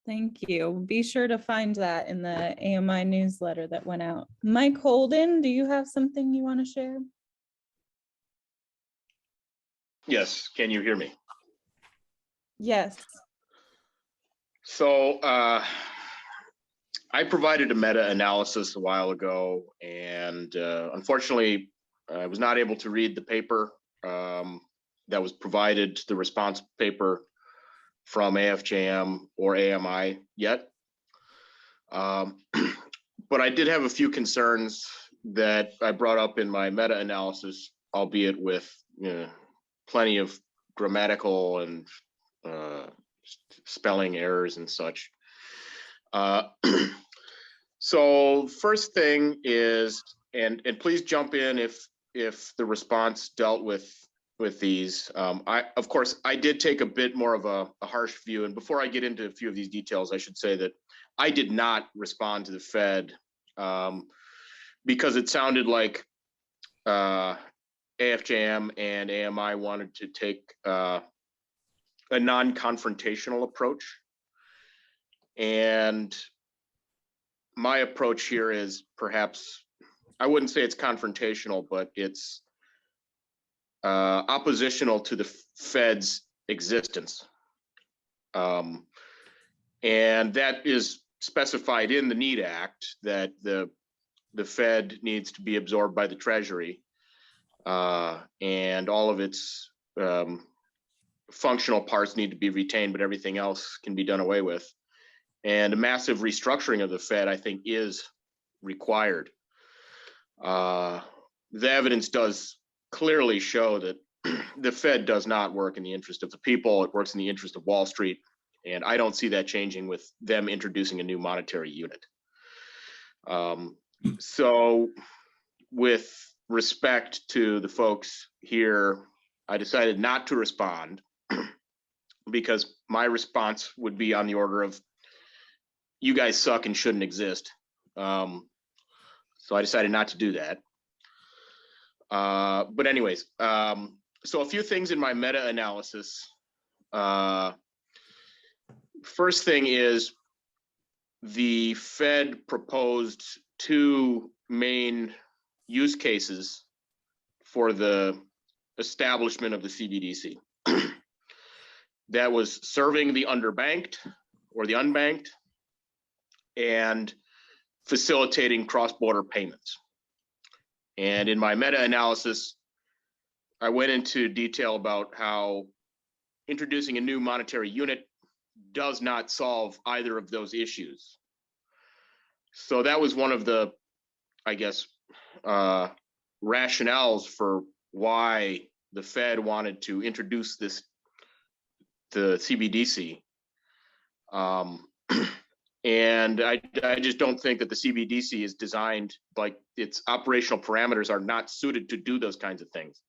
Thank you. Be sure to find that in the AMI newsletter that went out. Mike Holden, do you have something you want to share? Yes, can you hear me? Yes. So I provided a meta-analysis a while ago, and unfortunately, I was not able to read the paper that was provided, the response paper from AFJM or AMI yet. But I did have a few concerns that I brought up in my meta-analysis, albeit with plenty of grammatical and spelling errors and such. So first thing is, and please jump in if the response dealt with these. Of course, I did take a bit more of a harsh view. And before I get into a few of these details, I should say that I did not respond to the Fed because it sounded like AFJM and AMI wanted to take a non-confrontational approach. And my approach here is perhaps, I wouldn't say it's confrontational, but it's oppositional to the Fed's existence. And that is specified in the NEED Act, that the Fed needs to be absorbed by the Treasury, and all of its functional parts need to be retained, but everything else can be done away with. And a massive restructuring of the Fed, I think, is required. The evidence does clearly show that the Fed does not work in the interest of the people. It works in the interest of Wall Street. And I don't see that changing with them introducing a new monetary unit. So with respect to the folks here, I decided not to respond because my response would be on the order of, you guys suck and shouldn't exist. So I decided not to do that. But anyways, so a few things in my meta-analysis. First thing is, the Fed proposed 2 main use cases for the establishment of the CBDC. That was serving the underbanked or the unbanked and facilitating cross-border payments. And in my meta-analysis, I went into detail about how introducing a new monetary unit does not solve either of those issues. So that was one of the, I guess, rationales for why the Fed wanted to introduce the CBDC. And I just don't think that the CBDC is designed, like, its operational parameters are not suited to do those kinds of things.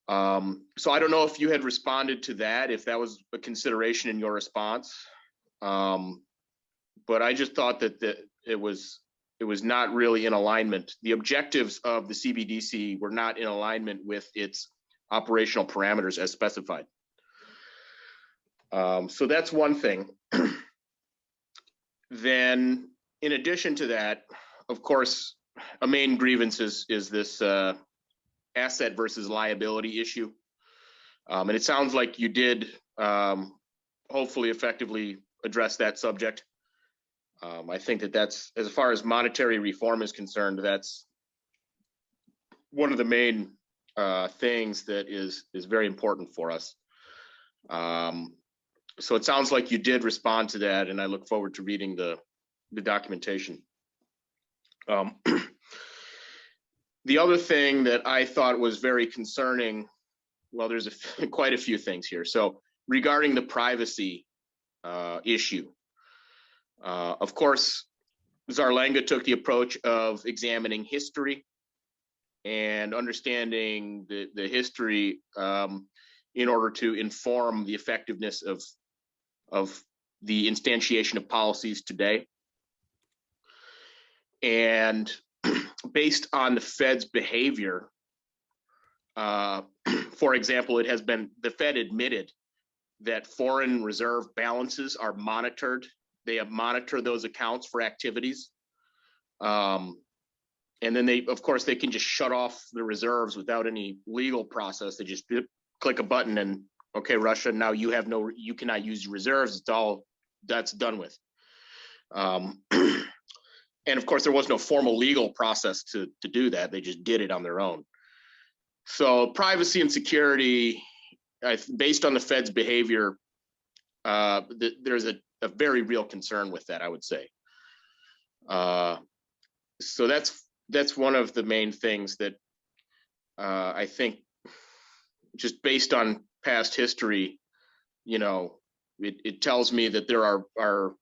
So I don't know if you had responded to that, if that was a consideration in your response. But I just thought that it was not really in alignment. The objectives of the CBDC were not in alignment with its operational parameters as specified. So that's one thing. Then, in addition to that, of course, a main grievance is this asset versus liability issue. And it sounds like you did hopefully effectively address that subject. I think that's, as far as monetary reform is concerned, that's one of the main things that is very important for us. So it sounds like you did respond to that, and I look forward to reading the documentation. The other thing that I thought was very concerning, well, there's quite a few things here. So regarding the privacy issue, of course, Zarlenga took the approach of examining history and understanding the history in order to inform the effectiveness of the instantiation of policies today. And based on the Fed's behavior, for example, the Fed admitted that foreign reserve balances are monitored. They have monitored those accounts for activities. And then of course, they can just shut off the reserves without any legal process. They just click a button and, okay, Russia, now you cannot use reserves. That's done with. And of course, there was no formal legal process to do that. They just did it on their own. So privacy and security, based on the Fed's behavior, there's a very real concern with that, I would say. So that's one of the main things that I think, just based on past history, it tells me that there are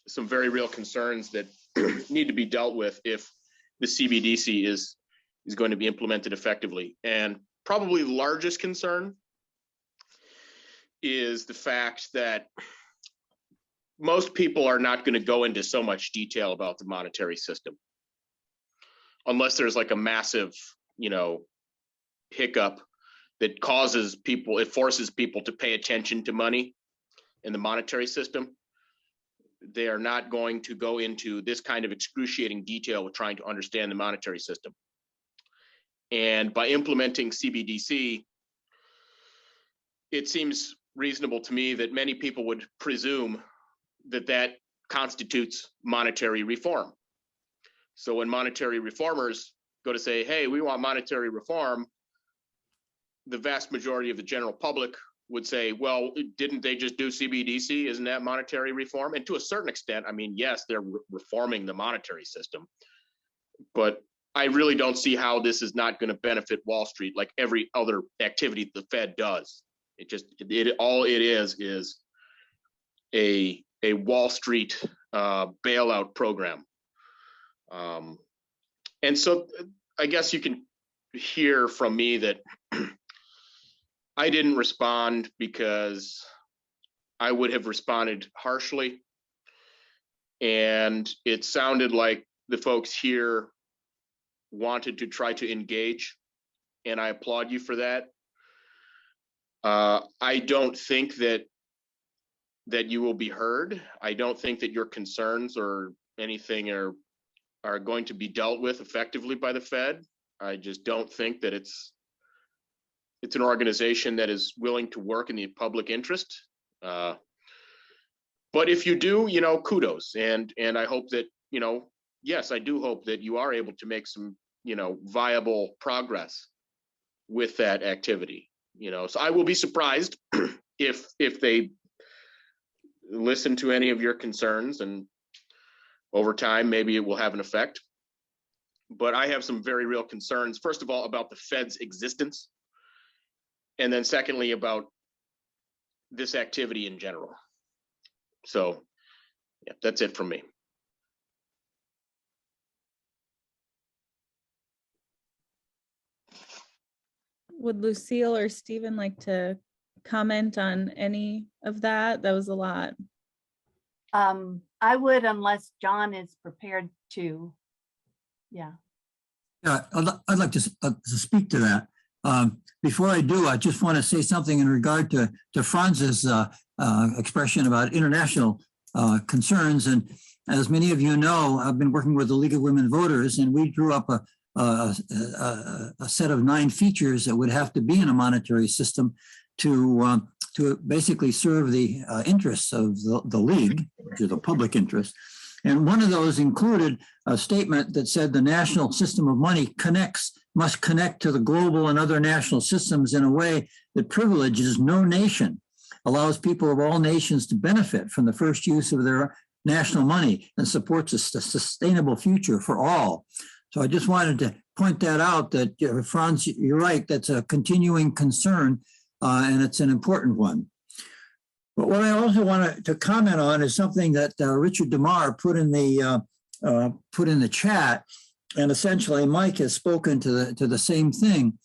some very real concerns that need to be dealt with if the CBDC is going to be implemented effectively. And probably the largest concern is the fact that most people are not going to go into so much detail about the monetary system unless there's like a massive, hiccup that forces people to pay attention to money in the monetary system. They are not going to go into this kind of excruciating detail with trying to understand the monetary system. And by implementing CBDC, it seems reasonable to me that many people would presume that constitutes monetary reform. So when monetary reformers go to say, hey, we want monetary reform, the vast majority of the general public would say, well, didn't they just do CBDC? Isn't that monetary reform? And to a certain extent, I mean, yes, they're reforming the monetary system, but I really don't see how this is not going to benefit Wall Street like every other activity the Fed does. All it is a Wall Street bailout program. And so I guess you can hear from me that I didn't respond because I would have responded harshly. And it sounded like the folks here wanted to try to engage, and I applaud you for that. I don't think that you will be heard. I don't think that your concerns or anything are going to be dealt with effectively by the Fed. I just don't think that it's it's an organization that is willing to work in the public interest. But if you do, kudos. And I hope that, yes, I do hope that you are able to make some, viable progress with that activity. So I will be surprised if they listen to any of your concerns, and over time, maybe it will have an effect. But I have some very real concerns, first of all, about the Fed's existence. And then secondly, about this activity in general. So yeah, that's it from me. Would Lucille or Stephen like to comment on any of that? That was a lot. I would, unless John is prepared to. Yeah. Yeah, I'd like to speak to that. Before I do, I just want to say something in regard to Franz's expression about international concerns. And as many of you know, I've been working with the League of Women Voters, and we drew up a set of 9 features that would have to be in a monetary system to basically serve the interests of the League, which is the public interest. And one of those included a statement that said the national system of money must connect to the global and other national systems in a way that privileges no nation, allows people of all nations to benefit from the first use of their national money, and supports a sustainable future for all. So I just wanted to point that out, that Franz, you're right, that's a continuing concern, and it's an important one. But what I also wanted to comment on is something that Richard DeMar put in the chat, and essentially Mike has spoken to the same thing.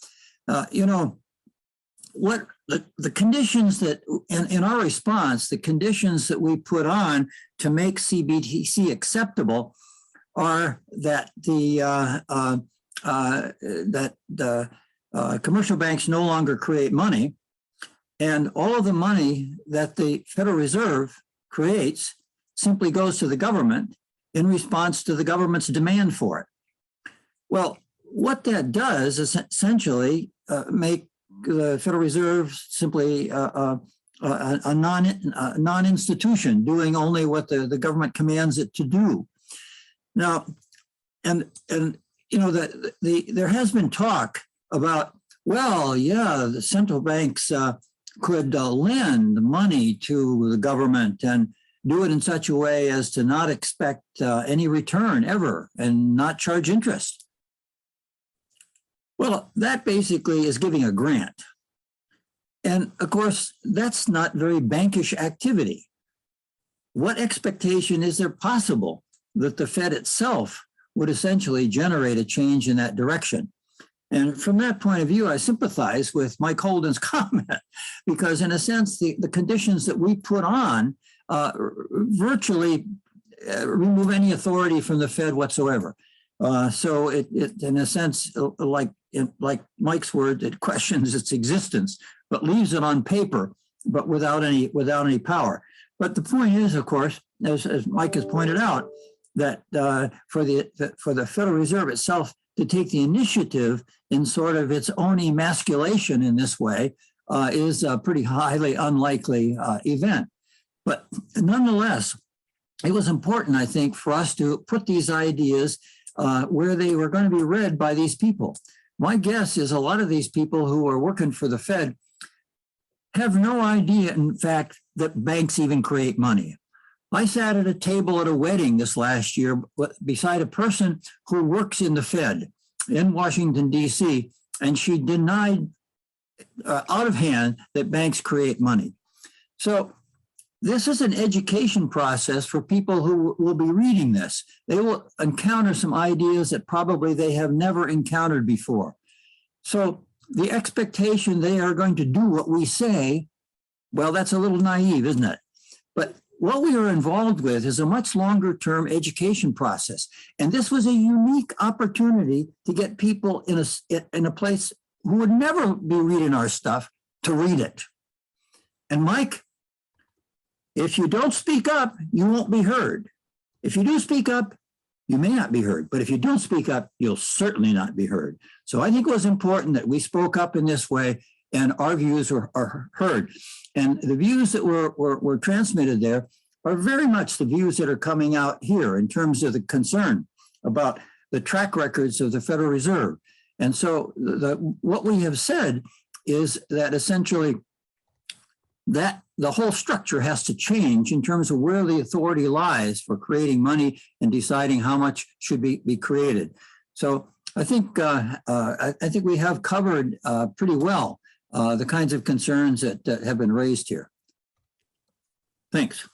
What the conditions that in our response, the conditions that we put on to make CBDC acceptable are that the commercial banks no longer create money. And all of the money that the Federal Reserve creates simply goes to the government in response to the government's demand for it. Well, what that does is essentially make the Federal Reserve simply a non-institution, doing only what the government commands it to do. Now, and there has been talk about, well, yeah, the central banks could lend money to the government and do it in such a way as to not expect any return ever and not charge interest. Well, that basically is giving a grant. And of course, that's not very bankish activity. What expectation is there possible that the Fed itself would essentially generate a change in that direction? And from that point of view, I sympathize with Mike Holden's comment, because in a sense, the conditions that we put on virtually remove any authority from the Fed whatsoever. So it in a sense, like Mike's word, it questions its existence, but leaves it on paper, but without any power. But the point is, of course, as Mike has pointed out, that for the Federal Reserve itself to take the initiative in sort of its own emasculation in this way is a pretty highly unlikely event. But nonetheless, it was important, I think, for us to put these ideas where they were going to be read by these people. My guess is a lot of these people who are working for the Fed have no idea, in fact, that banks even create money. I sat at a table at a wedding this last year beside a person who works in the Fed in Washington, D.C., and she denied out of hand that banks create money. So this is an education process for people who will be reading this. They will encounter some ideas that probably they have never encountered before. So the expectation they are going to do what we say, well, that's a little naive, isn't it? But what we are involved with is a much longer term education process. And this was a unique opportunity to get people in a place who would never be reading our stuff to read it. And Mike, if you don't speak up, you won't be heard. If you do speak up, you may not be heard. But if you don't speak up, you'll certainly not be heard. So I think it was important that we spoke up in this way and our views are heard. And the views that were transmitted there are very much the views that are coming out here in terms of the concern about the track records of the Federal Reserve. And so what we have said is that essentially that the whole structure has to change in terms of where the authority lies for creating money and deciding how much should be created. So I think we have covered pretty well the kinds of concerns that have been raised here. Thanks.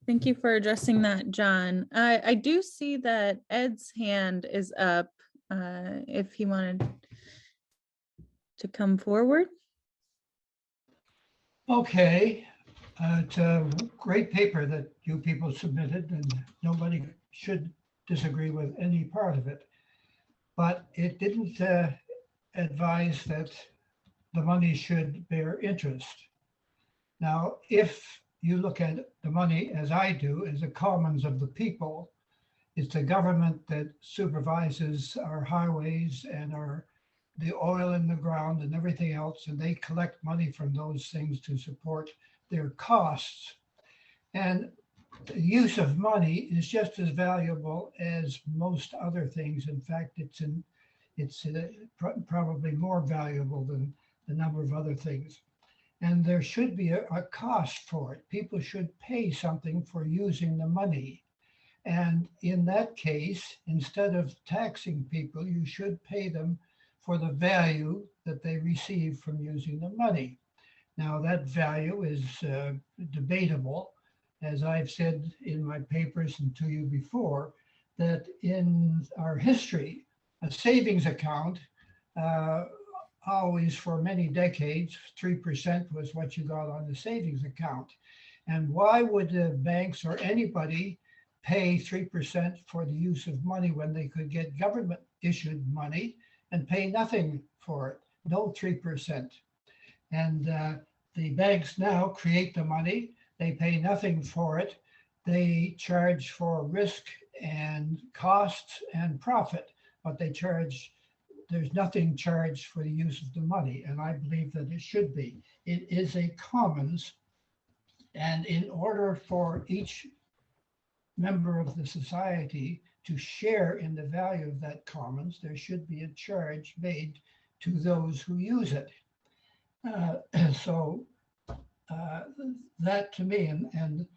Thank you for addressing that, John. I do see that Ed's hand is up if he wanted to come forward. Okay, it's a great paper that you people submitted, and nobody should disagree with any part of it. But it didn't advise that the money should bear interest. Now, if you look at the money, as I do, as the commons of the people, it's the government that supervises our highways and the oil in the ground and everything else, and they collect money from those things to support their costs. And the use of money is just as valuable as most other things. In fact, it's probably more valuable than a number of other things. And there should be a cost for it. People should pay something for using the money. And in that case, instead of taxing people, you should pay them for the value that they receive from using the money. Now, that value is debatable. As I've said in my papers and to you before, that in our history, a savings account always for many decades, 3% was what you got on the savings account. And why would the banks or anybody pay 3% for the use of money when they could get government issued money and pay nothing for it, no 3%. And the banks now create the money, they pay nothing for it, they charge for risk and costs and profit, but there's nothing charged for the use of the money, and I believe that it should be. It is a commons, and in order for each member of the society to share in the value of that commons, there should be a charge made to those who use it. So that to me, and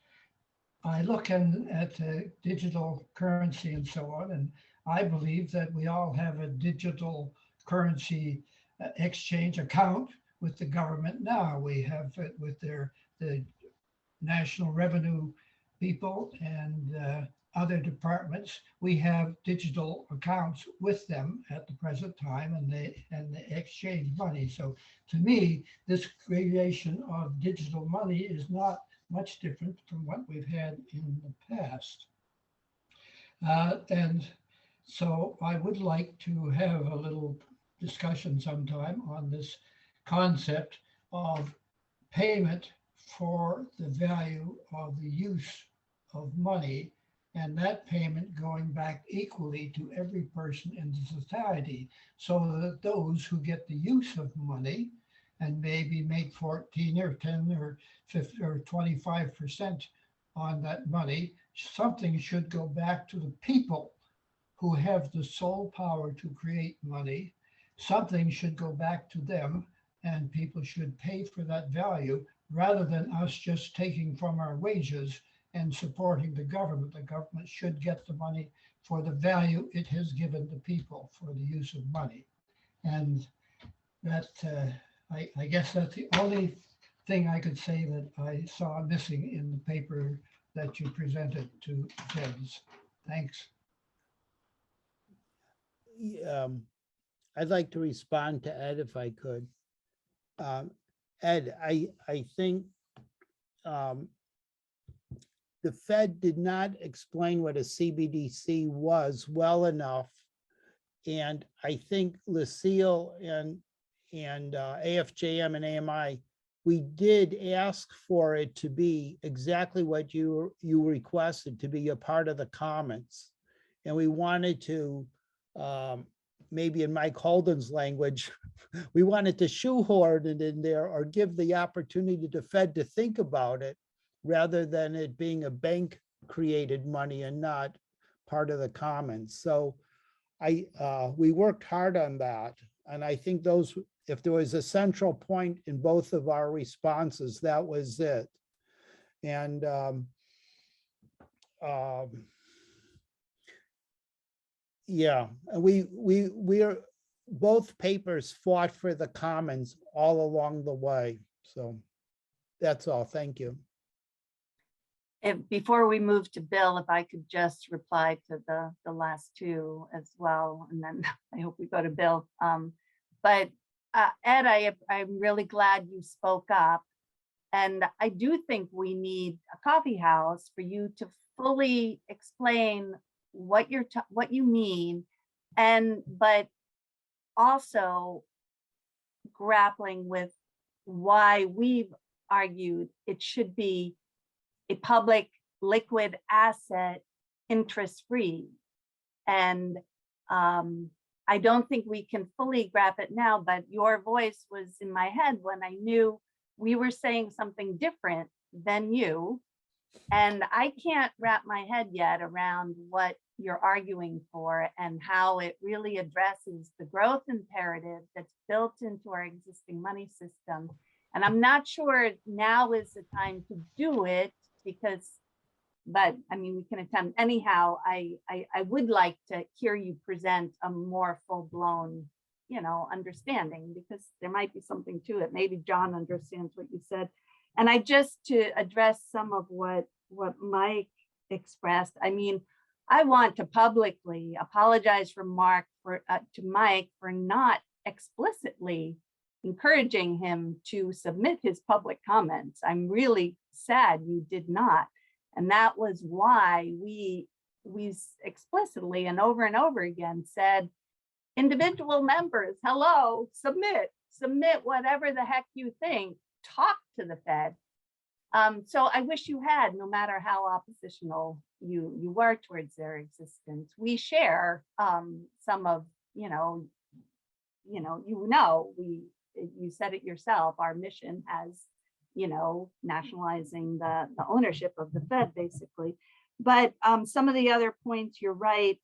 I look at digital currency and so on, and I believe that we all have a digital currency exchange account with the government now. We have it with the national revenue people and other departments. We have digital accounts with them at the present time, and they exchange money. So to me, this creation of digital money is not much different from what we've had in the past. And so I would like to have a little discussion sometime on this concept of payment for the value of the use of money, and that payment going back equally to every person in the society, so that those who get the use of money and maybe make 14 or 10 or 50 or 25% on that money, something should go back to the people who have the sole power to create money. Something should go back to them, and people should pay for that value rather than us just taking from our wages and supporting the government. The government should get the money for the value it has given the people for the use of money. And that, I guess that's the only thing I could say that I saw missing in the paper that you presented to Feds. Thanks. I'd like to respond to Ed if I could. Ed, I think the Fed did not explain what a CBDC was well enough. And I think Lucille and AFJM and AMI, we did ask for it to be exactly what you requested, to be a part of the commons. and we wanted to, maybe in Mike Holden's language, we wanted to shoehorn it in there or give the opportunity to Fed to think about it rather than it being a bank created money and not part of the commons. So we worked hard on that. And I think those, if there was a central point in both of our responses, that was it. And yeah, we are, both papers fought for the commons all along the way. So that's all. Thank you. Before we move to Bill, if I could just reply to the last two as well, and then I hope we go to Bill. But Ed, I'm really glad you spoke up. And I do think we need a coffee house for you to fully explain what you mean, but also grappling with why we've argued it should be a public liquid asset, interest-free. And I don't think we can fully grasp it now, but your voice was in my head when I knew we were saying something different than you. And I can't wrap my head yet around what you're arguing for and how it really addresses the growth imperative that's built into our existing money system. And I'm not sure now is the time to do it but I mean, we can attempt anyhow. I would like to hear you present a more full-blown, understanding, because there might be something to it. Maybe John understands what you said. And to address some of what Mike expressed, I mean, I want to publicly apologize to Mike for not explicitly encouraging him to submit his public comments. I'm really sad you did not. And that was why we explicitly and over again said, individual members, hello, submit whatever the heck you think, talk to the Fed. So I wish you had, no matter how oppositional you were towards their existence. We share some of, you said it yourself, our mission has, nationalizing the ownership of the Fed, basically. But some of the other points, you're right,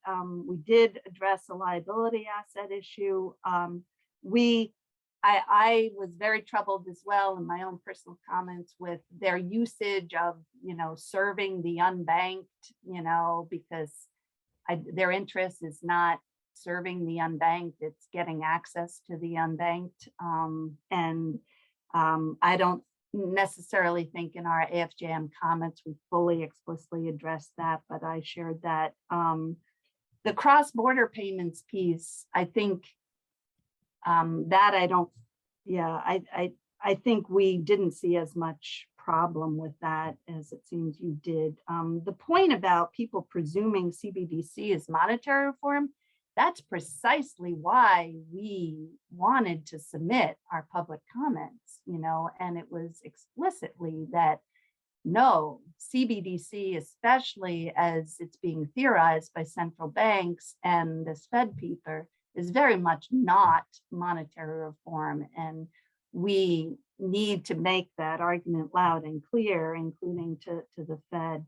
we did address a liability asset issue. I was very troubled as well in my own personal comments with their usage of, serving the unbanked, because their interest is not serving the unbanked, it's getting access to the unbanked. I don't necessarily think in our AFJM comments we fully explicitly addressed that, but I shared that. The cross-border payments piece, I think that I think we didn't see as much problem with that as it seems you did. The point about people presuming CBDC is monetary reform, that's precisely why we wanted to submit our public comments, and it was explicitly that no, CBDC, especially as it's being theorized by central banks and this Fed paper, is very much not monetary reform. And we need to make that argument loud and clear, including to the Fed.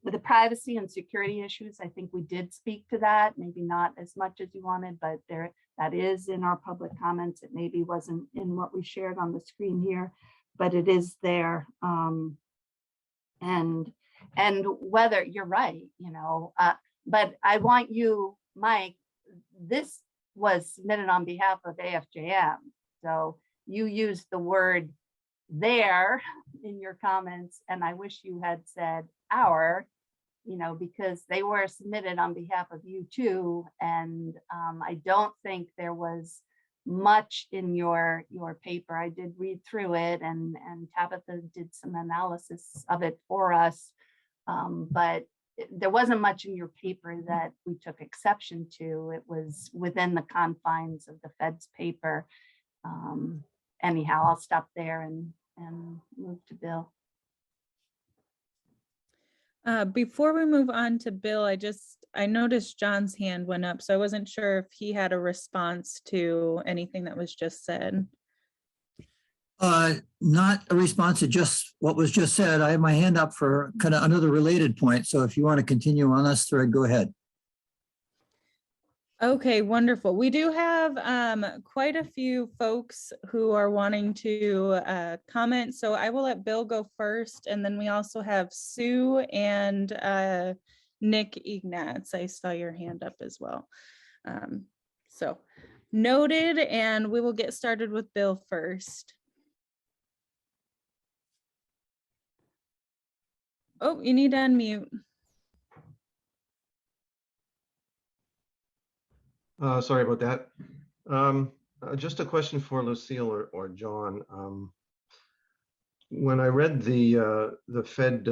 With the privacy and security issues, I think we did speak to that, maybe not as much as you wanted, but that is in our public comments. It maybe wasn't in what we shared on the screen here, but it is there. And whether you're right, but I want you, Mike, this was submitted on behalf of AFJM. So you used the word there in your comments, and I wish you had said our, because they were submitted on behalf of you too. And I don't think there was much in your paper. I did read through it, and Tabitha did some analysis of it for us, but there wasn't much in your paper that we took exception to. It was within the confines of the Fed's paper. Anyhow, I'll stop there and move to Bill. Before we move on to Bill, I noticed John's hand went up, so I wasn't sure if he had a response to anything that was just said. Not a response to just what was just said. I have my hand up for kind of another related point. So if you want to continue on this thread, go ahead. Okay, wonderful. We do have quite a few folks who are wanting to comment. So I will let Bill go first. And then we also have Sue and Nick Ignatz. I saw your hand up as well. So noted, and we will get started with Bill first. Oh, you need to unmute. Sorry about that. Just a question for Lucille or John. When I read the Fed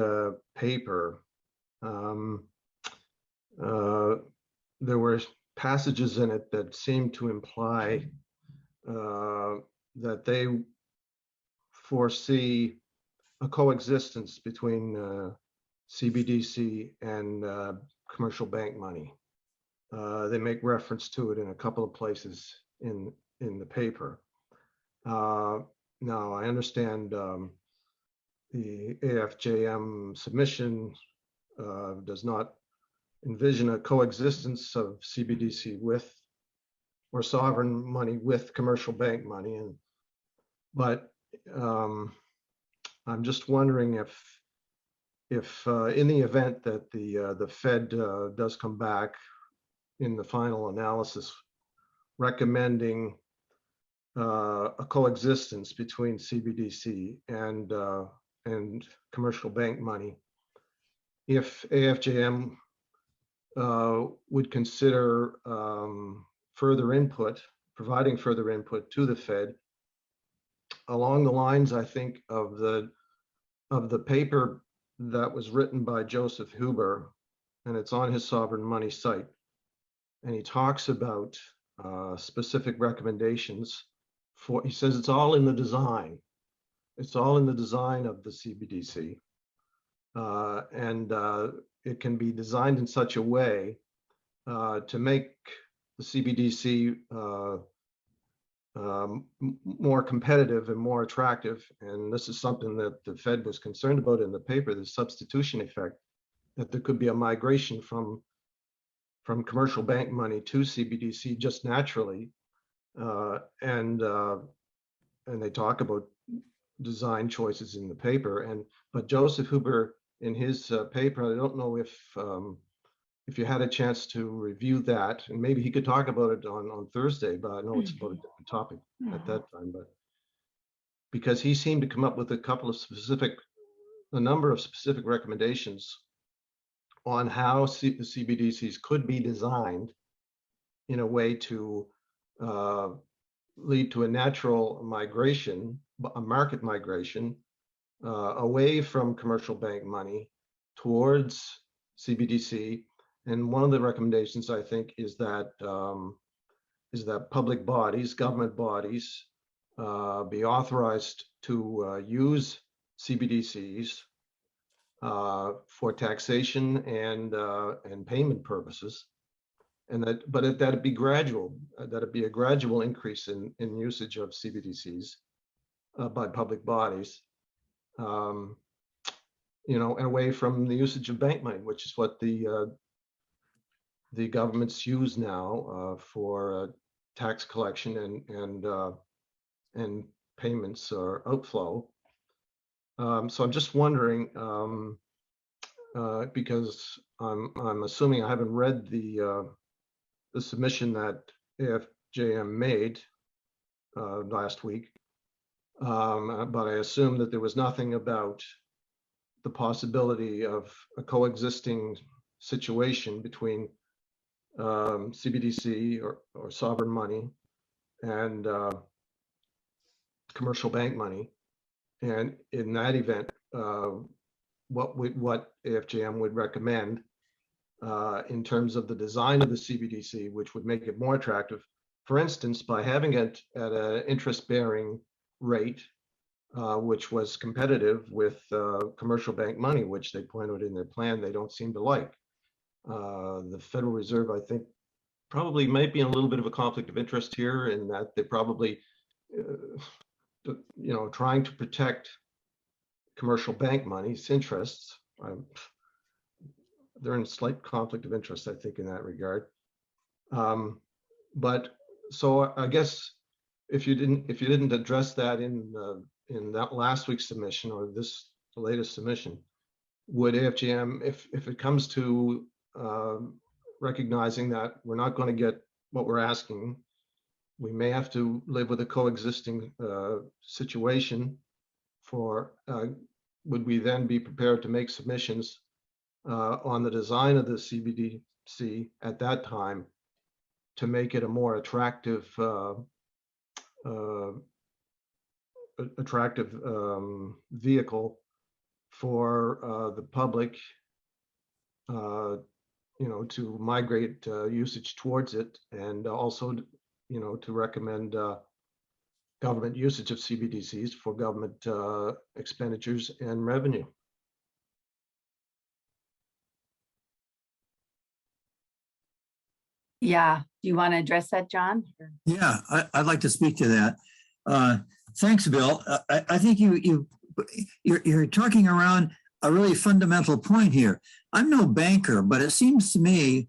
paper, there were passages in it that seemed to imply that they foresee a coexistence between CBDC and commercial bank money. They make reference to it in a couple of places in the paper. Now, I understand the AFJM submission does not envision a coexistence of CBDC with or sovereign money with commercial bank money, but I'm just wondering if in the event that the Fed does come back in the final analysis recommending a coexistence between CBDC and commercial bank money, if AFJM would consider providing further input to the Fed along the lines, I think, of the paper that was written by Joseph Huber, and it's on his Sovereign Money site. And he talks about specific recommendations for, he says it's all in the design. It's all in the design of the CBDC. And it can be designed in such a way to make the CBDC more competitive and more attractive. And this is something that the Fed was concerned about in the paper, the substitution effect, that there could be a migration from commercial bank money to CBDC just naturally. And they talk about design choices in the paper. But Joseph Huber in his paper, I don't know if you had a chance to review that, and maybe he could talk about it on Thursday, but I know it's about a different topic at that time, but because he seemed to come up with a number of specific recommendations on how the CBDCs could be designed in a way to lead to a natural migration, a market migration, away from commercial bank money towards CBDC. And one of the recommendations, I think, is that public bodies, government bodies, be authorized to use CBDCs for taxation and payment purposes, but that'd be gradual. That'd be a gradual increase in usage of CBDCs by public bodies, and away from the usage of bank money, which is what the governments use now for tax collection and payments or outflow. So I'm just wondering, because I'm assuming I haven't read the submission that AFJM made last week, but I assume that there was nothing about the possibility of a coexisting situation between CBDC or sovereign money and commercial bank money. And in that event, what AFJM would recommend in terms of the design of the CBDC, which would make it more attractive, for instance, by having it at an interest-bearing rate which was competitive with commercial bank money, which they pointed in their plan they don't seem to like. The Federal Reserve, I think, probably might be in a little bit of a conflict of interest here in that they're probably, trying to protect commercial bank money's interests. They're in slight conflict of interest, I think, in that regard. But so I guess if you didn't address that in that last week's submission or this latest submission, would AFJM, if it comes to recognizing that we're not going to get what we're asking, we may have to live with a coexisting situation for, would we then be prepared to make submissions on the design of the CBDC at that time to make it a more attractive vehicle for the public, to migrate usage towards it, and also, to recommend government usage of CBDCs for government expenditures and revenue. Yeah, do you want to address that, John? Yeah, I'd like to speak to that. Thanks, Bill. I think you're talking around a really fundamental point here. I'm no banker, but it seems to me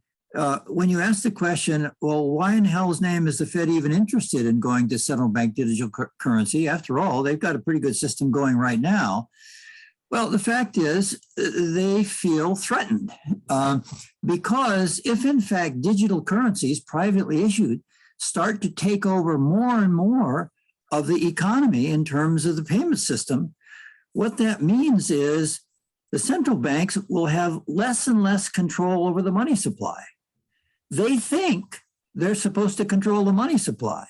when you ask the question, well, why in hell's name is the Fed even interested in going to central bank digital currency? After all, they've got a pretty good system going right now. Well, the fact is they feel threatened because if in fact digital currencies privately issued start to take over more and more of the economy in terms of the payment system, what that means is the central banks will have less and less control over the money supply. They think they're supposed to control the money supply.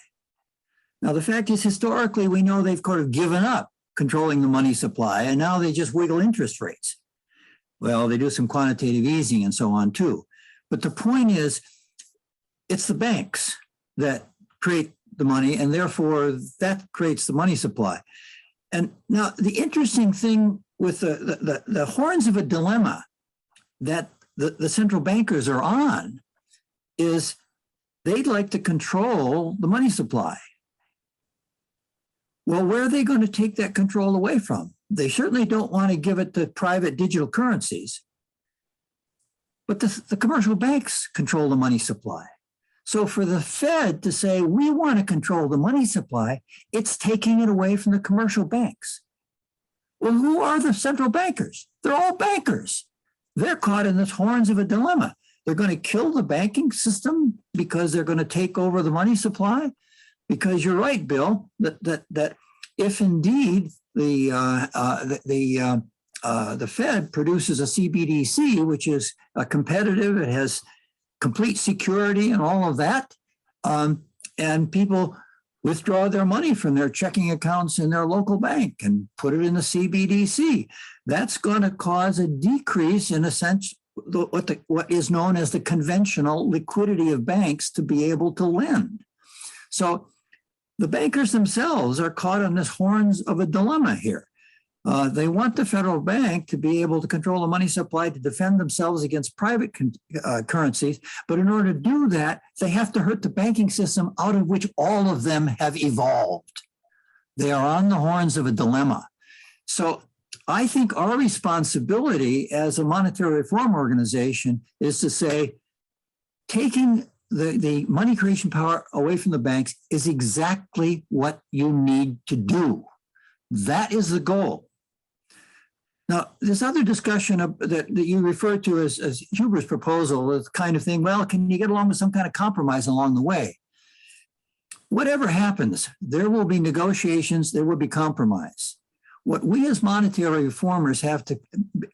Now, the fact is, historically, we know they've kind of given up controlling the money supply, and now they just wiggle interest rates. Well, they do some quantitative easing and so on too. But the point is, it's the banks that create the money, and therefore that creates the money supply. And now the interesting thing with the horns of a dilemma that the central bankers are on is they'd like to control the money supply. Well, where are they going to take that control away from? They certainly don't want to give it to private digital currencies. But the commercial banks control the money supply. So for the Fed to say, we want to control the money supply, it's taking it away from the commercial banks. Well, who are the central bankers? They're all bankers. They're caught in this horns of a dilemma. They're going to kill the banking system because they're going to take over the money supply. Because you're right, Bill, that if indeed the Fed produces a CBDC, which is competitive, it has complete security and all of that, and people withdraw their money from their checking accounts in their local bank and put it in the CBDC, that's going to cause a decrease in a sense what is known as the conventional liquidity of banks to be able to lend. So the bankers themselves are caught on this horns of a dilemma here. They want the federal bank to be able to control the money supply to defend themselves against private currencies. But in order to do that, they have to hurt the banking system out of which all of them have evolved. They are on the horns of a dilemma. So I think our responsibility as a monetary reform organization is to say, taking the money creation power away from the banks is exactly what you need to do. That is the goal. Now, this other discussion that you referred to as Huber's proposal is kind of thing, well, can you get along with some kind of compromise along the way? Whatever happens, there will be negotiations, there will be compromise. What we as monetary reformers have to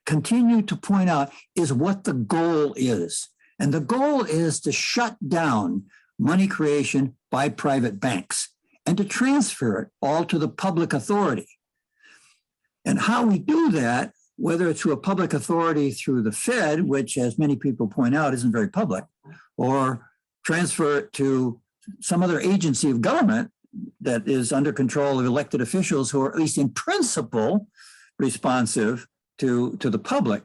continue to point out is what the goal is. And the goal is to shut down money creation by private banks and to transfer it all to the public authority. And how we do that, whether it's through a public authority through the Fed, which, as many people point out, isn't very public, or transfer it to some other agency of government, that is under control of elected officials who are at least in principle responsive to the public.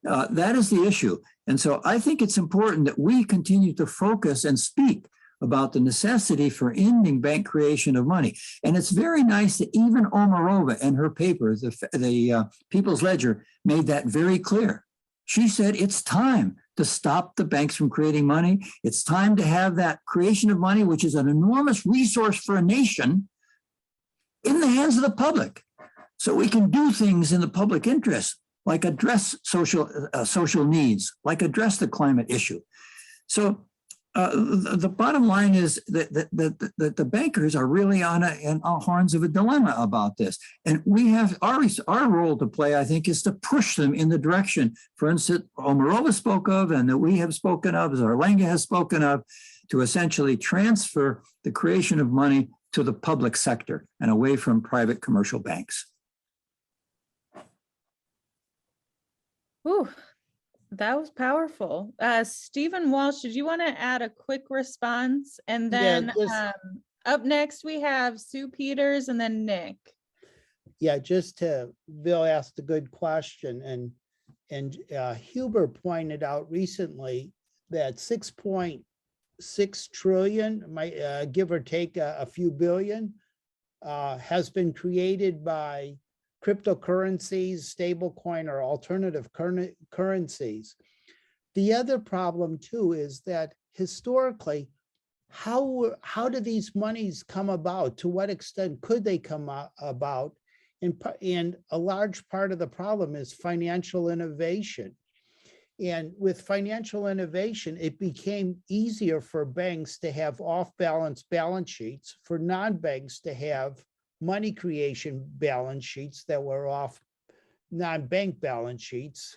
That is the issue. And so I think it's important that we continue to focus and speak about the necessity for ending bank creation of money. And it's very nice that even Omarova in her paper, the People's Ledger, made that very clear. She said it's time to stop the banks from creating money. It's time to have that creation of money, which is an enormous resource for a nation, in the hands of the public. So we can do things in the public interest, like address social needs, like address the climate issue. So the bottom line is that the bankers are really on horns of a dilemma about this. And we have our role to play, I think, is to push them in the direction, for instance, Omarova spoke of, and that we have spoken of, as Arlenga has spoken of, to essentially transfer the creation of money to the public sector and away from private commercial banks. Ooh, that was powerful. Stephen Walsh, did you want to add a quick response? And then up next, we have Sue Peters and then Nick. Yeah, Bill asked a good question, and Huber pointed out recently that 6.6 trillion, give or take a few billion, has been created by cryptocurrencies, stablecoin, or alternative currencies. The other problem too is that historically, how do these monies come about? To what extent could they come about? And a large part of the problem is financial innovation. And with financial innovation, it became easier for banks to have off-balance balance sheets, for non-banks to have money creation balance sheets that were off non-bank balance sheets.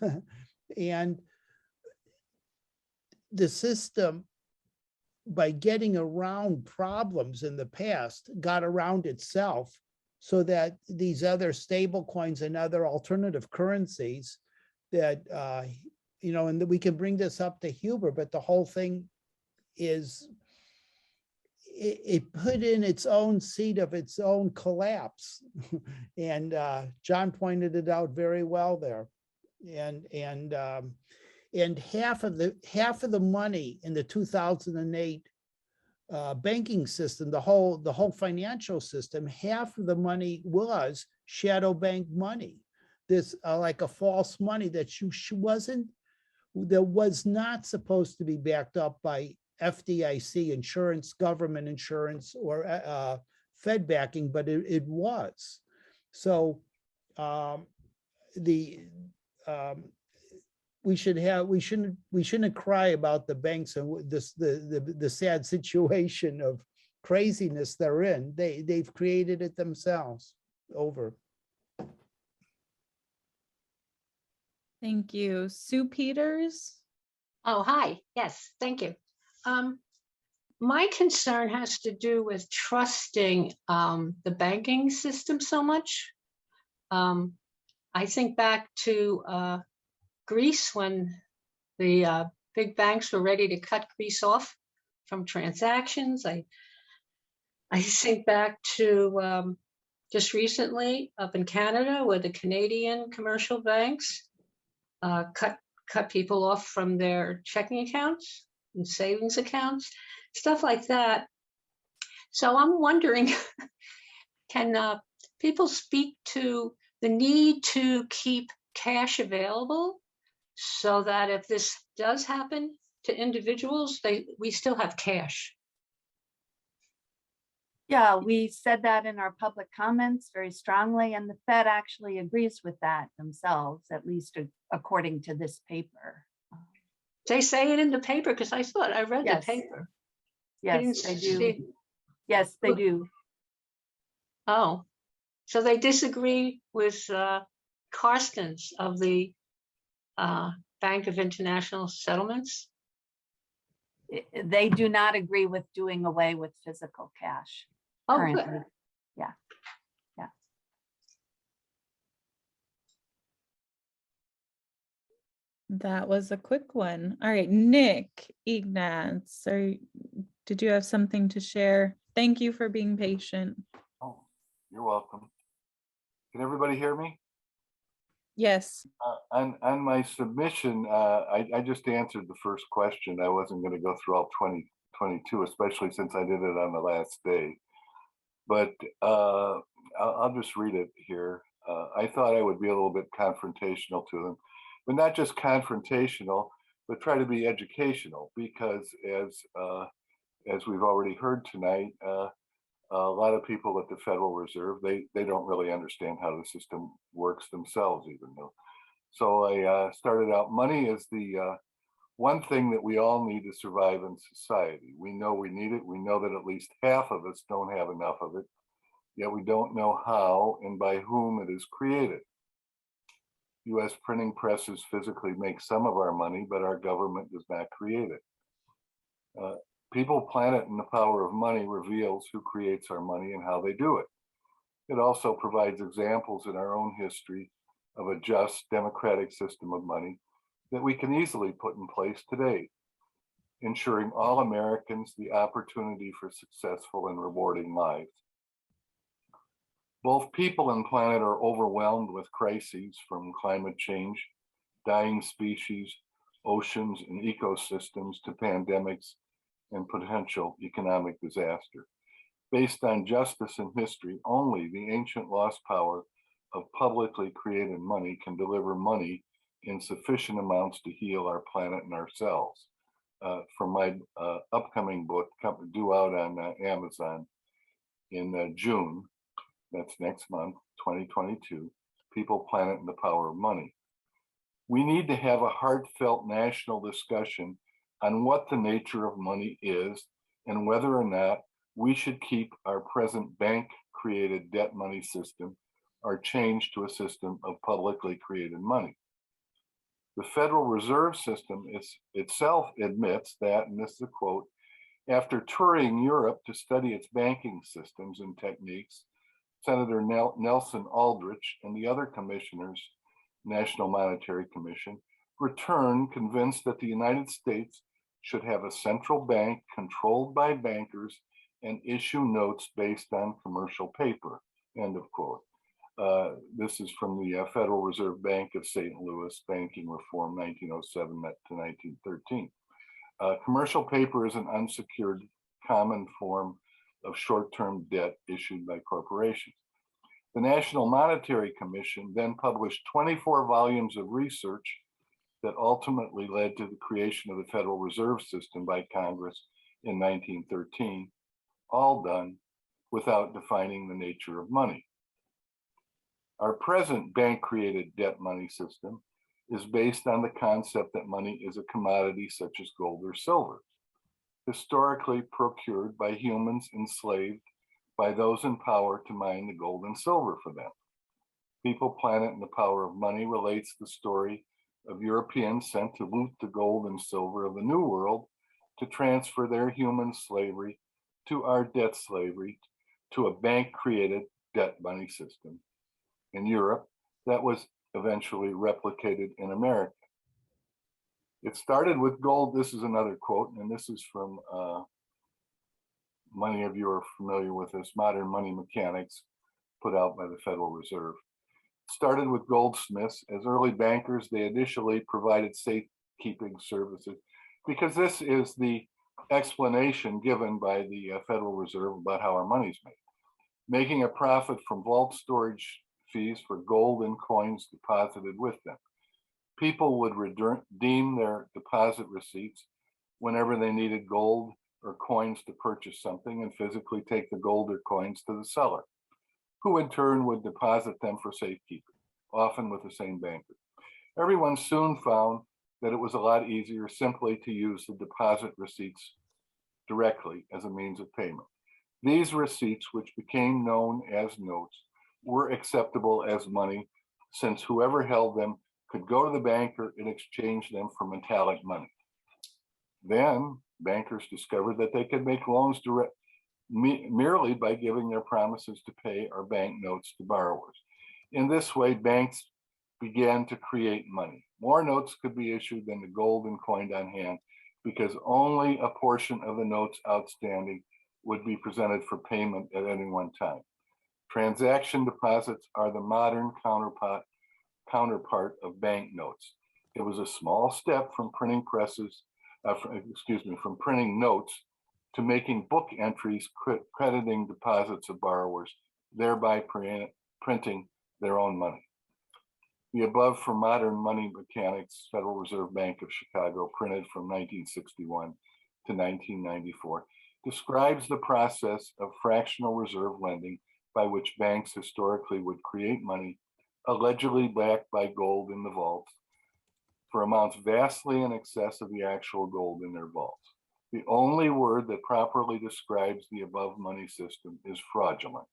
And the system, by getting around problems in the past, got around itself, so that these other stable coins and other alternative currencies that, and that we can bring this up to Huber, but the whole thing is, it put in its own seed of its own collapse. And John pointed it out very well there. And half of the money in the 2008 banking system, the whole financial system, half of the money was shadow bank money. This like a false money that was not supposed to be backed up by FDIC insurance, government insurance, or Fed backing, but it was. So we shouldn't cry about the banks and the sad situation of craziness they're in. They've created it themselves. Over. Thank you. Sue Peters. Oh, hi. Yes, thank you. My concern has to do with trusting the banking system so much. I think back to Greece, when the big banks were ready to cut Greece off from transactions. I think back to just recently up in Canada, where the Canadian commercial banks cut people off from their checking accounts and savings accounts, stuff like that. So I'm wondering, can people speak to the need to keep cash available, so that if this does happen to individuals, we still have cash? Yeah, we said that in our public comments very strongly, and the Fed actually agrees with that themselves, at least according to this paper. They say it in the paper, because I thought I read Yes. the paper. Yes, they do. Yes, they do. Oh, so they disagree with Carstens of the Bank of International Settlements? They do not agree with doing away with physical cash currently. Good. Yeah. Yeah. That was a quick one. All right, Nick Ignatz, did you have something to share? Thank you for being patient. Oh, you're welcome. Can everybody hear me? Yes. On my submission, I just answered the first question. I wasn't going to go through all 2022, especially since I did it on the last day. But I'll just read it here. I thought I would be a little bit confrontational to them, but not just confrontational, but try to be educational, because as we've already heard tonight, a lot of people at the Federal Reserve, they don't really understand how the system works themselves, even though. So I started out, money is the one thing that we all need to survive in society. We know we need it. We know that at least half of us don't have enough of it, yet we don't know how and by whom it is created. US printing presses physically make some of our money, but our government does not create it. People, Planet, and the Power of Money reveals who creates our money and how they do it. It also provides examples in our own history of a just, democratic system of money that we can easily put in place today, ensuring all Americans the opportunity for successful and rewarding lives. Both people and planet are overwhelmed with crises, from climate change, dying species, oceans and ecosystems, to pandemics and potential economic disaster. Based on justice and history, only the ancient lost power of publicly created money can deliver money in sufficient amounts to heal our planet and ourselves. From my upcoming book, due out on Amazon in June, that's next month, 2022, People, Planet, and the Power of Money. We need to have a heartfelt national discussion on what the nature of money is and whether or not we should keep our present bank-created debt money system or change to a system of publicly created money. The Federal Reserve System itself admits that, and this is a quote, after touring Europe to study its banking systems and techniques, Senator Nelson Aldrich and the other commissioners, National Monetary Commission, returned convinced that the United States should have a central bank controlled by bankers and issue notes based on commercial paper, end of quote. This is from the Federal Reserve Bank of St. Louis, Banking Reform 1907 to 1913. Commercial paper is an unsecured common form of short-term debt issued by corporations. The National Monetary Commission then published 24 volumes of research that ultimately led to the creation of the Federal Reserve System by Congress in 1913, all done without defining the nature of money. Our present bank-created debt money system is based on the concept that money is a commodity such as gold or silver, historically procured by humans enslaved by those in power to mine the gold and silver for them. People, Planet, and the Power of Money relates the story of Europeans sent to loot the gold and silver of the New World to transfer their human slavery to our debt slavery to a bank-created debt money system in Europe that was eventually replicated in America. It started with gold. This is another quote, and this is from many of you are familiar with this, Modern Money Mechanics, put out by the Federal Reserve. It started with goldsmiths. As early bankers, they initially provided safekeeping services, because this is the explanation given by the Federal Reserve about how our money's made. Making a profit from vault storage fees for gold and coins deposited with them. People would redeem their deposit receipts whenever they needed gold or coins to purchase something, and physically take the gold or coins to the seller, who in turn would deposit them for safekeeping, often with the same banker. Everyone soon found that it was a lot easier simply to use the deposit receipts directly as a means of payment. These receipts, which became known as notes, were acceptable as money, since whoever held them could go to the banker and exchange them for metallic money. Then bankers discovered that they could make loans merely by giving their promises to pay or bank notes to borrowers. In this way, banks began to create money. More notes could be issued than the gold and coin on hand, because only a portion of the notes outstanding would be presented for payment at any one time. Transaction deposits are the modern counterpart of banknotes. It was a small step from printing from printing notes to making book entries crediting deposits of borrowers, thereby printing their own money. The above for modern money mechanics, Federal Reserve Bank of Chicago, printed from 1961 to 1994, describes the process of fractional reserve lending by which banks historically would create money allegedly backed by gold in the vaults for amounts vastly in excess of the actual gold in their vaults. The only word that properly describes the above money system is fraudulent.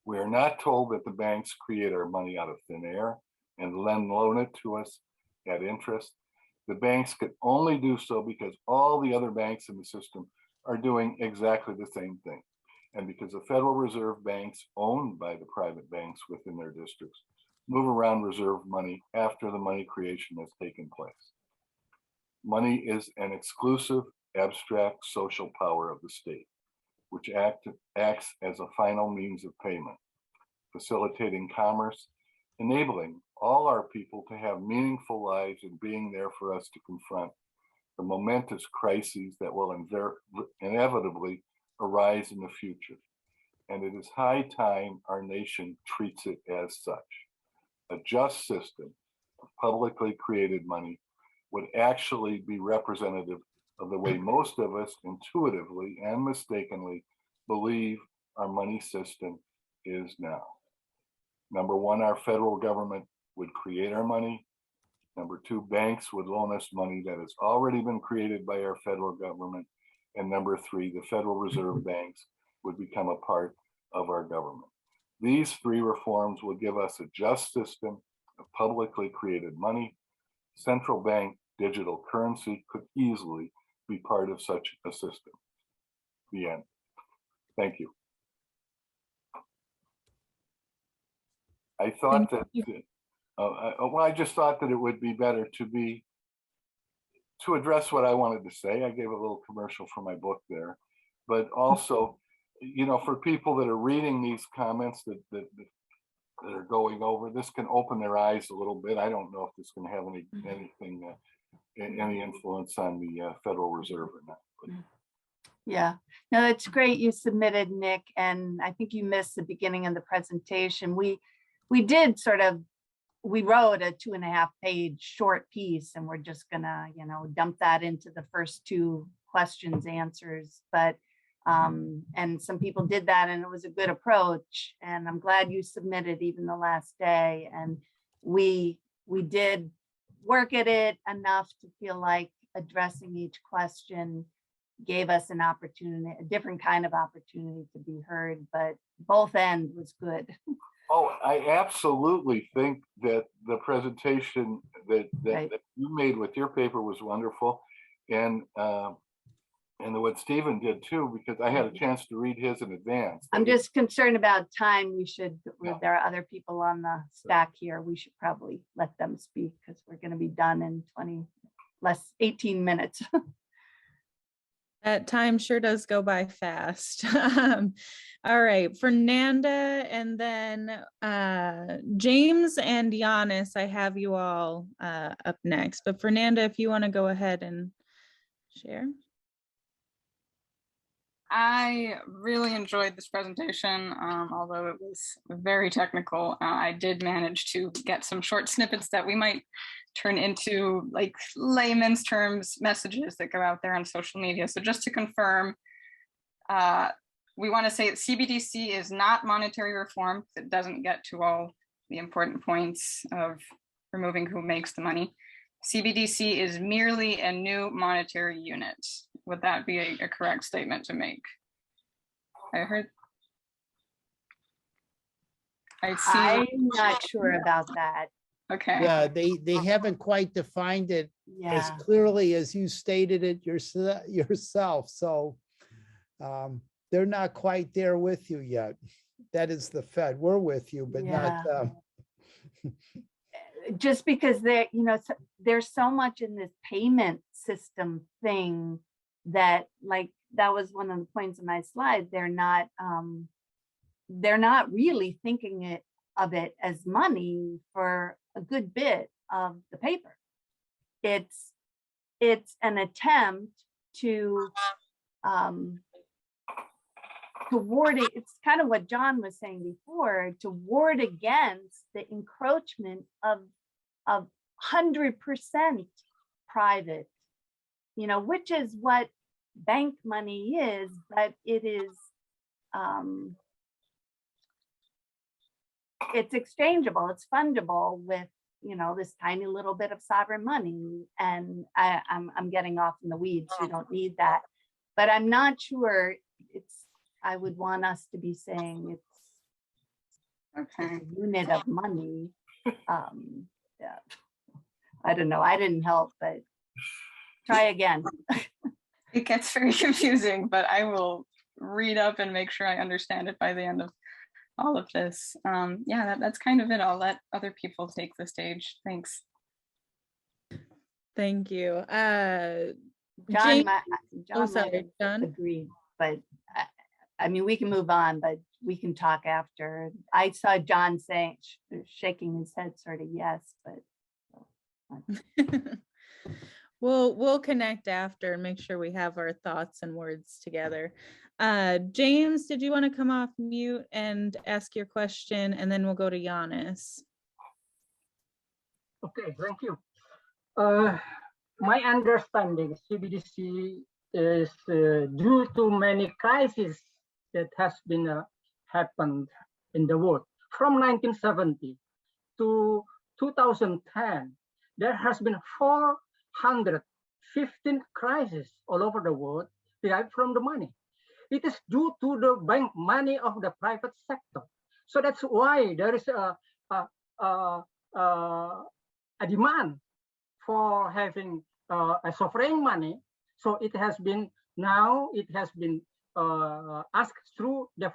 We are not told that the banks create our money out of thin air and loan it to us at interest. The banks could only do so because all the other banks in the system are doing exactly the same thing. And because the Federal Reserve banks owned by the private banks within their districts move around reserve money after the money creation has taken place. Money is an exclusive, abstract social power of the state, which acts as a final means of payment, facilitating commerce, enabling all our people to have meaningful lives and being there for us to confront the momentous crises that will inevitably arise in the future. And it is high time our nation treats it as such. A just system of publicly created money would actually be representative of the way most of us intuitively and mistakenly believe our money system is now. Number one, our federal government would create our money. Number two, banks would loan us money that has already been created by our federal government. And number three, the Federal Reserve banks would become a part of our government. These three reforms will give us a just system of publicly created money. Central bank digital currency could easily be part of such a system. The end. Thank you. I thought that, I just thought that it would be better to address what I wanted to say. I gave a little commercial for my book there, but also, you know, for people that are reading these comments that are going over, this can open their eyes a little bit. I don't know if this can have any influence on the Federal Reserve or not. But. Yeah, no, it's great you submitted, Nick, and I think you missed the beginning of the presentation. We did we wrote a 2.5-page short piece, and we're just gonna, you know, dump that into the first two questions answers. But and some people did that, and it was a good approach. And I'm glad you submitted even the last day. And we did work at it enough to feel like addressing each question gave us an opportunity, a different kind of opportunity to be heard. But both end was good. Oh, I absolutely think that the presentation that you made with your paper was wonderful, and what Stephen did too, because I had a chance to read his in advance. I'm just concerned about time. We should, there are other people on the stack here. We should probably let them speak because we're going to be done in 18 minutes. That time sure does go by fast. All right, Fernanda, and then James and Giannis, I have you all up next. But Fernanda, if you want to go ahead and share. I really enjoyed this presentation, although it was very technical. I did manage to get some short snippets that we might turn into like layman's terms messages that go out there on social media. So just to confirm, we want to say that CBDC is not monetary reform. It doesn't get to all the important points of removing who makes the money. CBDC is merely a new monetary unit. Would that be a correct statement to make? I'm not sure about that. Okay. Yeah, they haven't quite defined it as clearly as you stated it yourself. So they're not quite there with you yet. That is the Fed. We're with you, but not them. Just because there's so much in this payment system thing that, like, that was one of the points of my slide. They're not really thinking of it as money for a good bit of the paper. It's an attempt to ward it. It's kind of what John was saying before, to ward against the encroachment of 100% private, which is what bank money is, but it is, it's exchangeable, it's fungible with, this tiny little bit of sovereign money. And I'm getting off in the weeds, we don't need that. But I'm not sure I would want us to be saying it's a unit of money. Yeah. I don't know, I didn't help, but try again. It gets very confusing, but I will read up and make sure I understand it by the end of all of this. Yeah, that's kind of it. I'll let other people take the stage. Thanks. Thank you. John, James- John sorry, might have John. agreed, but I mean, we can move on, but we can talk after. I saw John saying, shaking his head, sort of yes, but. We'll connect after and make sure we have our thoughts and words together. James, did you want to come off mute and ask your question, and then we'll go to Giannis? Okay, thank you. My understanding, CBDC is due to many crises that has been happened in the world. From 1970 to 2010, there has been 415 crises all over the world derived from the money. It is due to the bank money of the private sector. So that's why there is a demand for having a sovereign money. So it has been asked through the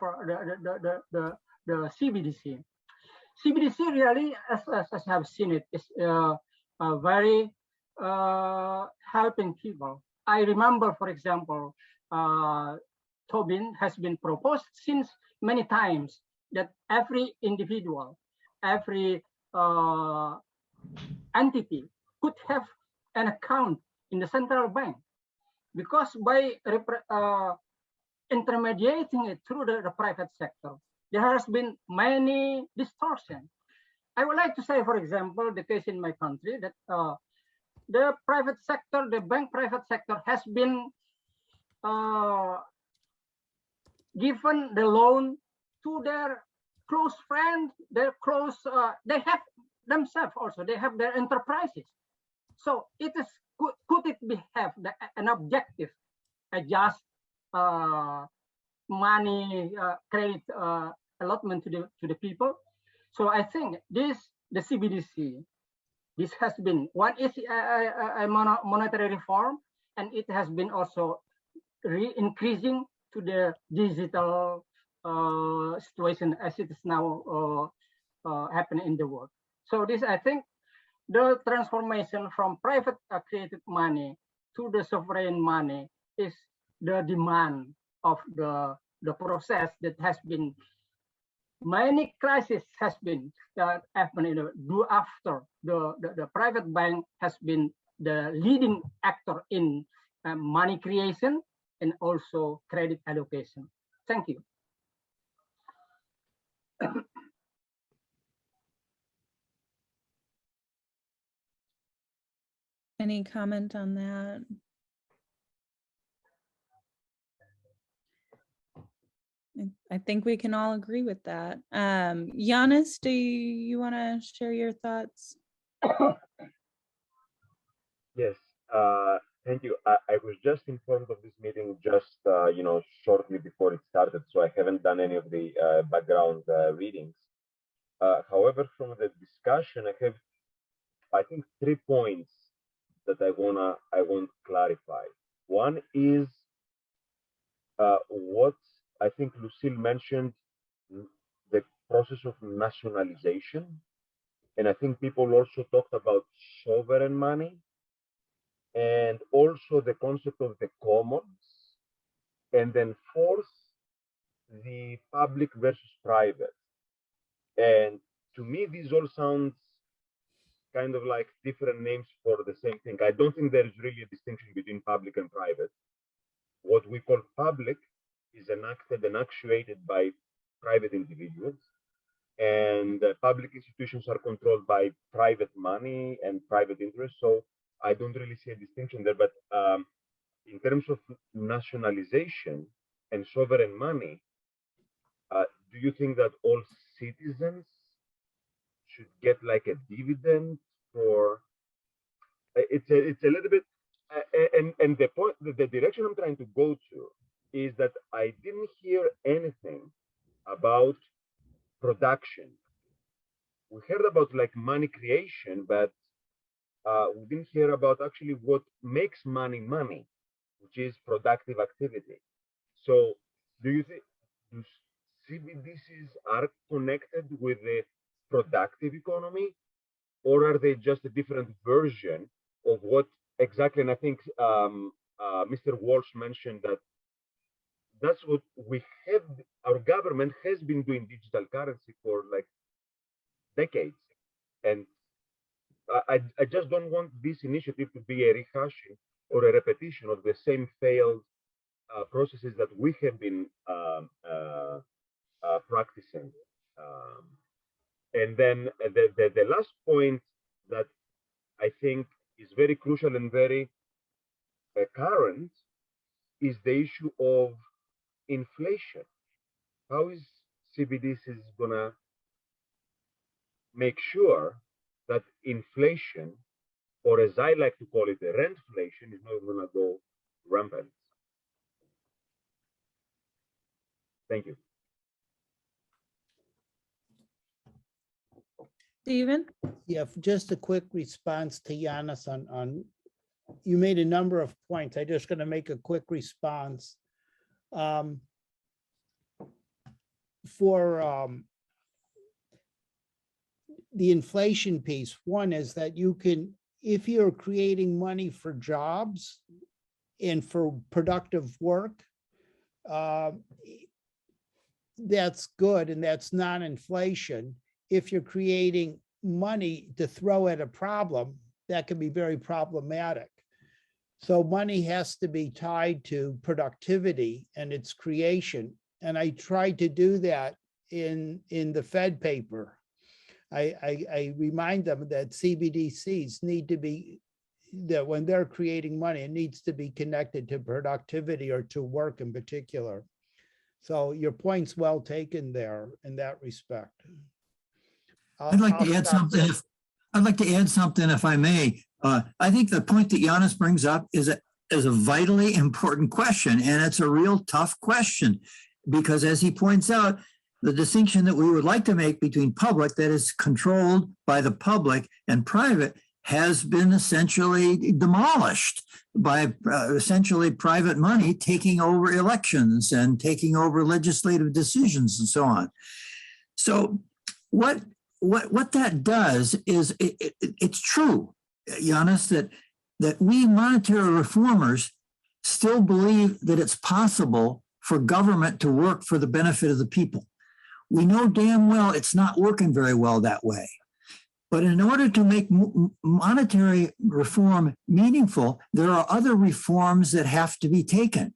CBDC. CBDC really, as I have seen it, is very helping people. I remember, for example, Tobin has been proposed since many times that every individual, every entity could have an account in the central bank, because by intermediating it through the private sector, there has been many distortions. I would like to say, for example, the case in my country that the private sector, the bank private sector has been given the loan to their close friends, their close, they have themselves also, they have their enterprises. So it is, could it be have an objective, a just money credit allotment to the people? So I think the CBDC, this has been, one is a monetary reform, and it has been also increasing to the digital situation as it is now happening in the world. So this, I think, the transformation from private created money to the sovereign money is the demand of the process that has been, many crises has been happening after the private bank has been the leading actor in money creation and also credit allocation. Thank you. Any comment on that? I think we can all agree with that. Giannis, do you want to share your thoughts? Yes, thank you. I was just informed of this meeting just, shortly before it started, so I haven't done any of the background readings. However, from the discussion, I have, I think, 3 points that I want to clarify. One is what I think Lucille mentioned, the process of nationalization. And I think people also talked about sovereign money. and also the concept of the commons, and then fourth, the public versus private. And to me, these all sounds kind of like different names for the same thing. I don't think there is really a distinction between public and private. What we call public is enacted and actuated by private individuals, and public institutions are controlled by private money and private interests. So I don't really see a distinction there. But in terms of nationalization and sovereign money, do you think that all citizens should get like a dividend for? It's a little bit, and the point, the direction I'm trying to go to is that I didn't hear anything about production. We heard about like money creation, but we didn't hear about actually what makes money money, which is productive activity. So do you think CBDCs are connected with the productive economy, or are they just a different version of what exactly? And I think Mr. Walsh mentioned that that's what we have. Our government has been doing digital currency for like decades, and I just don't want this initiative to be a rehashing or a repetition of the same failed processes that we have been practicing. And then the last point that I think is very crucial and very current is the issue of inflation. How is CBDC gonna make sure that inflation, or as I like to call it, the rentflation, is not gonna go rampant? Thank you. Stephen? Yeah, just a quick response to Giannis on you made a number of points. I'm just going to make a quick response. For the inflation piece, one is that you can, if you're creating money for jobs and for productive work, that's good, and that's non-inflation. If you're creating money to throw at a problem, that can be very problematic. So money has to be tied to productivity and its creation. And I tried to do that in the Fed paper. I remind them that CBDCs need to be, that when they're creating money, it needs to be connected to productivity or to work in particular. So your point's well taken there in that respect. I'd like to add something. I'd like to add something, if I may. I think the point that Giannis brings up is a vitally important question, and it's a real tough question, because as he points out, the distinction that we would like to make between public, that is controlled by the public, and private has been essentially demolished by essentially private money taking over elections and taking over legislative decisions and so on. So what that does is it's true, Giannis, that we monetary reformers still believe that it's possible for government to work for the benefit of the people. We know damn well it's not working very well that way. But in order to make monetary reform meaningful, there are other reforms that have to be taken.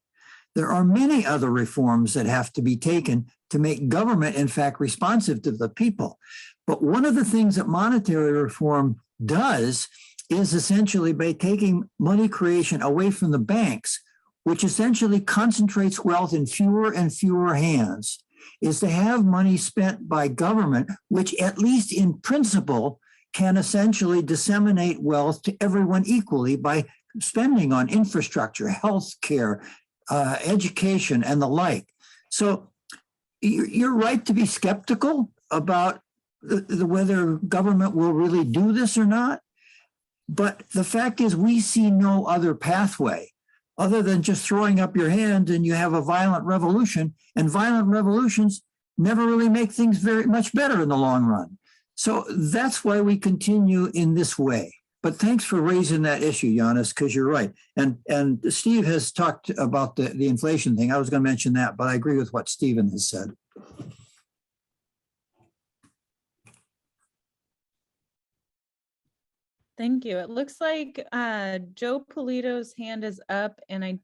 There are many other reforms that have to be taken to make government, in fact, responsive to the people. But one of the things that monetary reform does is essentially by taking money creation away from the banks, which essentially concentrates wealth in fewer and fewer hands, is to have money spent by government, which at least in principle can essentially disseminate wealth to everyone equally by spending on infrastructure, healthcare, education, and the like. So you're right to be skeptical about whether government will really do this or not. But the fact is, we see no other pathway other than just throwing up your hand and you have a violent revolution. And violent revolutions never really make things very much better in the long run. So that's why we continue in this way. But thanks for raising that issue, Giannis, because you're right. And Steve has talked about the inflation thing. I was going to mention that, but I agree with what Stephen has said. Thank you. It looks like Joe Polito's hand is up, and I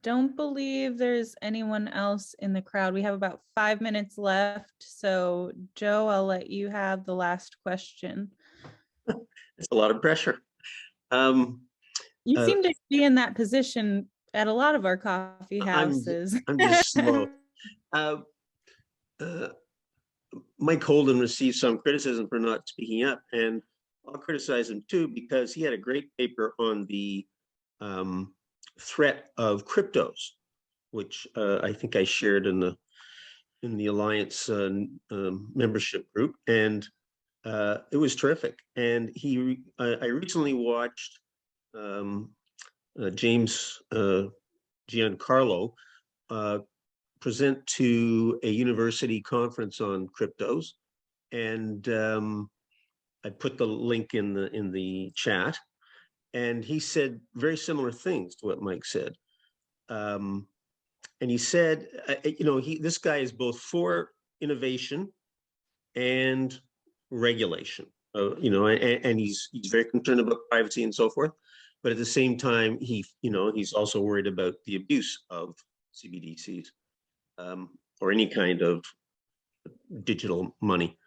don't believe there's anyone else in the crowd. We have about 5 minutes left. So Joe, I'll let you have the last question. It's a lot of pressure. You seem to be in that position at a lot of our coffee houses. I'm just slow. Mike Holden received some criticism for not speaking up, and I'll criticize him too, because he had a great paper on the threat of cryptos, which I think I shared in the Alliance membership group, and it was terrific. And I recently watched James Giancarlo present to a university conference on cryptos, and I put the link in the chat, and he said very similar things to what Mike said. And he said, this guy is both for innovation and regulation, and he's very concerned about privacy and so forth. But at the same time, he's also worried about the abuse of CBDCs or any kind of digital money.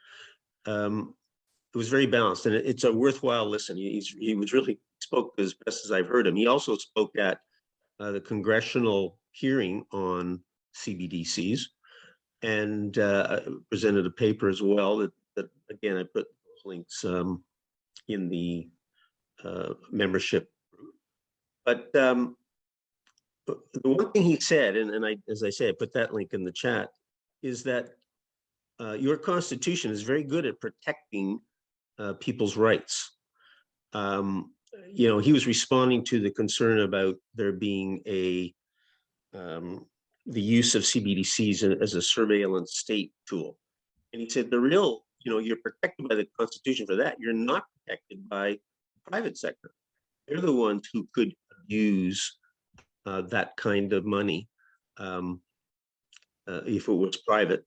It was very balanced, and it's a worthwhile listen. He was really spoke as best as I've heard him. He also spoke at the congressional hearing on CBDCs, and presented a paper as well that again, I put those links in the membership group. But the one thing he said, and as I say, I put that link in the chat, is that your Constitution is very good at protecting people's rights. He was responding to the concern about there being the use of CBDCs as a surveillance state tool. And he said, you're protected by the Constitution for that. You're not protected by the private sector. They're the ones who could use that kind of money, if it was private,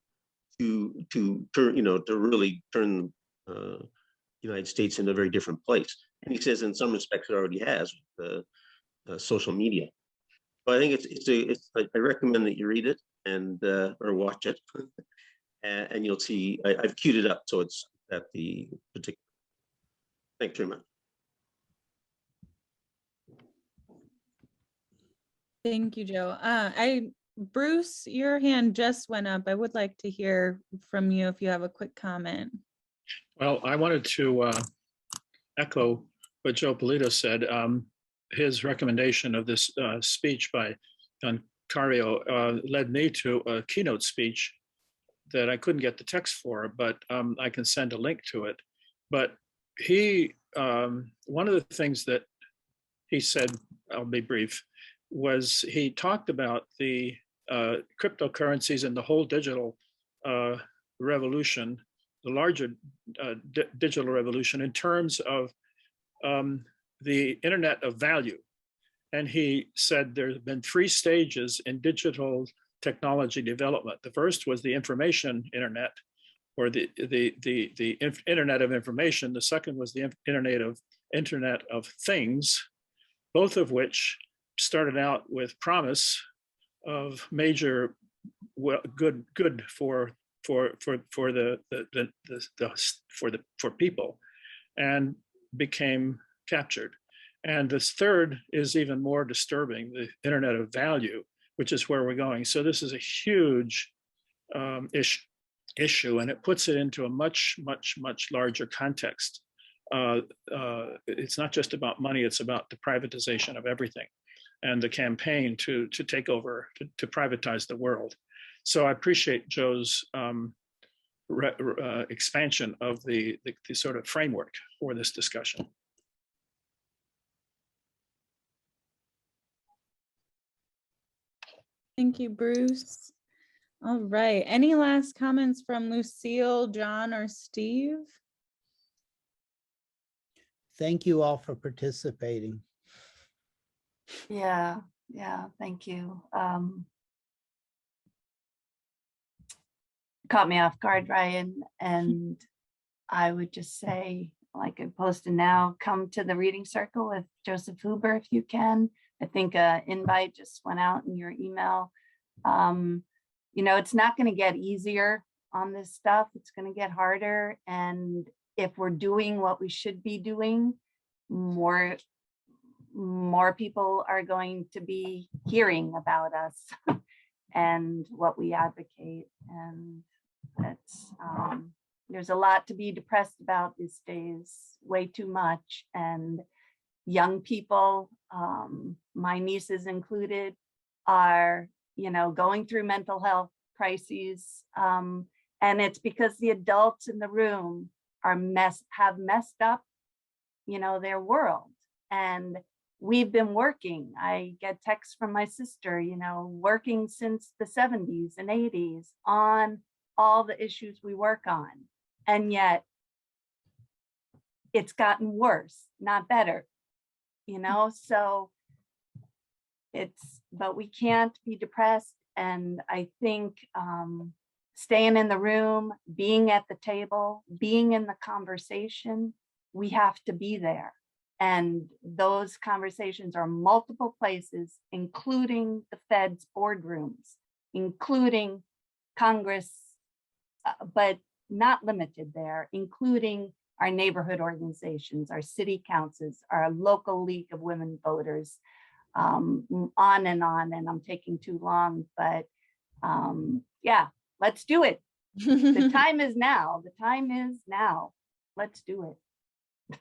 to really turn United States in a very different place. And he says in some respects it already has with social media. But I think I recommend that you read it and or watch it, and you'll see I've queued it up so it's at the particular. Thanks very much. Thank you, Joe. Bruce, your hand just went up. I would like to hear from you if you have a quick comment. Well, I wanted to echo what Joe Polito said. His recommendation of this speech by Don Cario led me to a keynote speech that I couldn't get the text for, but I can send a link to it. But one of the things that he said, I'll be brief, was he talked about the cryptocurrencies and the whole digital revolution, the larger digital revolution in terms of the internet of value. And he said there's been 3 stages in digital technology development. The first was the information internet, or the internet of information. The second was the internet of things, both of which started out with promise of major good for people, and became captured. And this third is even more disturbing, the internet of value, which is where we're going. So this is a huge issue, and it puts it into a much larger context. It's not just about money, it's about the privatization of everything and the campaign to take over, to privatize the world. So I appreciate Joe's expansion of the sort of framework for this discussion. Thank you, Bruce. All right. Any last comments from Lucille, John, or Steve? thank you all for participating. Yeah, thank you. Caught me off guard, Ryan, and I would just say, like I posted now, come to the reading circle with Joseph Huber if you can. I think an invite just went out in your email. You know, it's not going to get easier on this stuff. It's going to get harder. And if we're doing what we should be doing, more people are going to be hearing about us and what we advocate. And that's, there's a lot to be depressed about these days, way too much. And young people, my nieces included, are, you know, going through mental health crises. And it's because the adults in the room have messed up, you know, their world. And we've been working. I get texts from my sister, you know, working since the 70s and 80s on all the issues we work on. And yet it's gotten worse, not better, you know? So but we can't be depressed. And I think staying in the room, being at the table, being in the conversation, we have to be there. And those conversations are multiple places, including the Fed's boardrooms, including Congress, but not limited there, including our neighborhood organizations, our city councils, our local League of Women Voters, on, and I'm taking too long, but yeah, let's do it. The time is now. The time is now. Let's do it.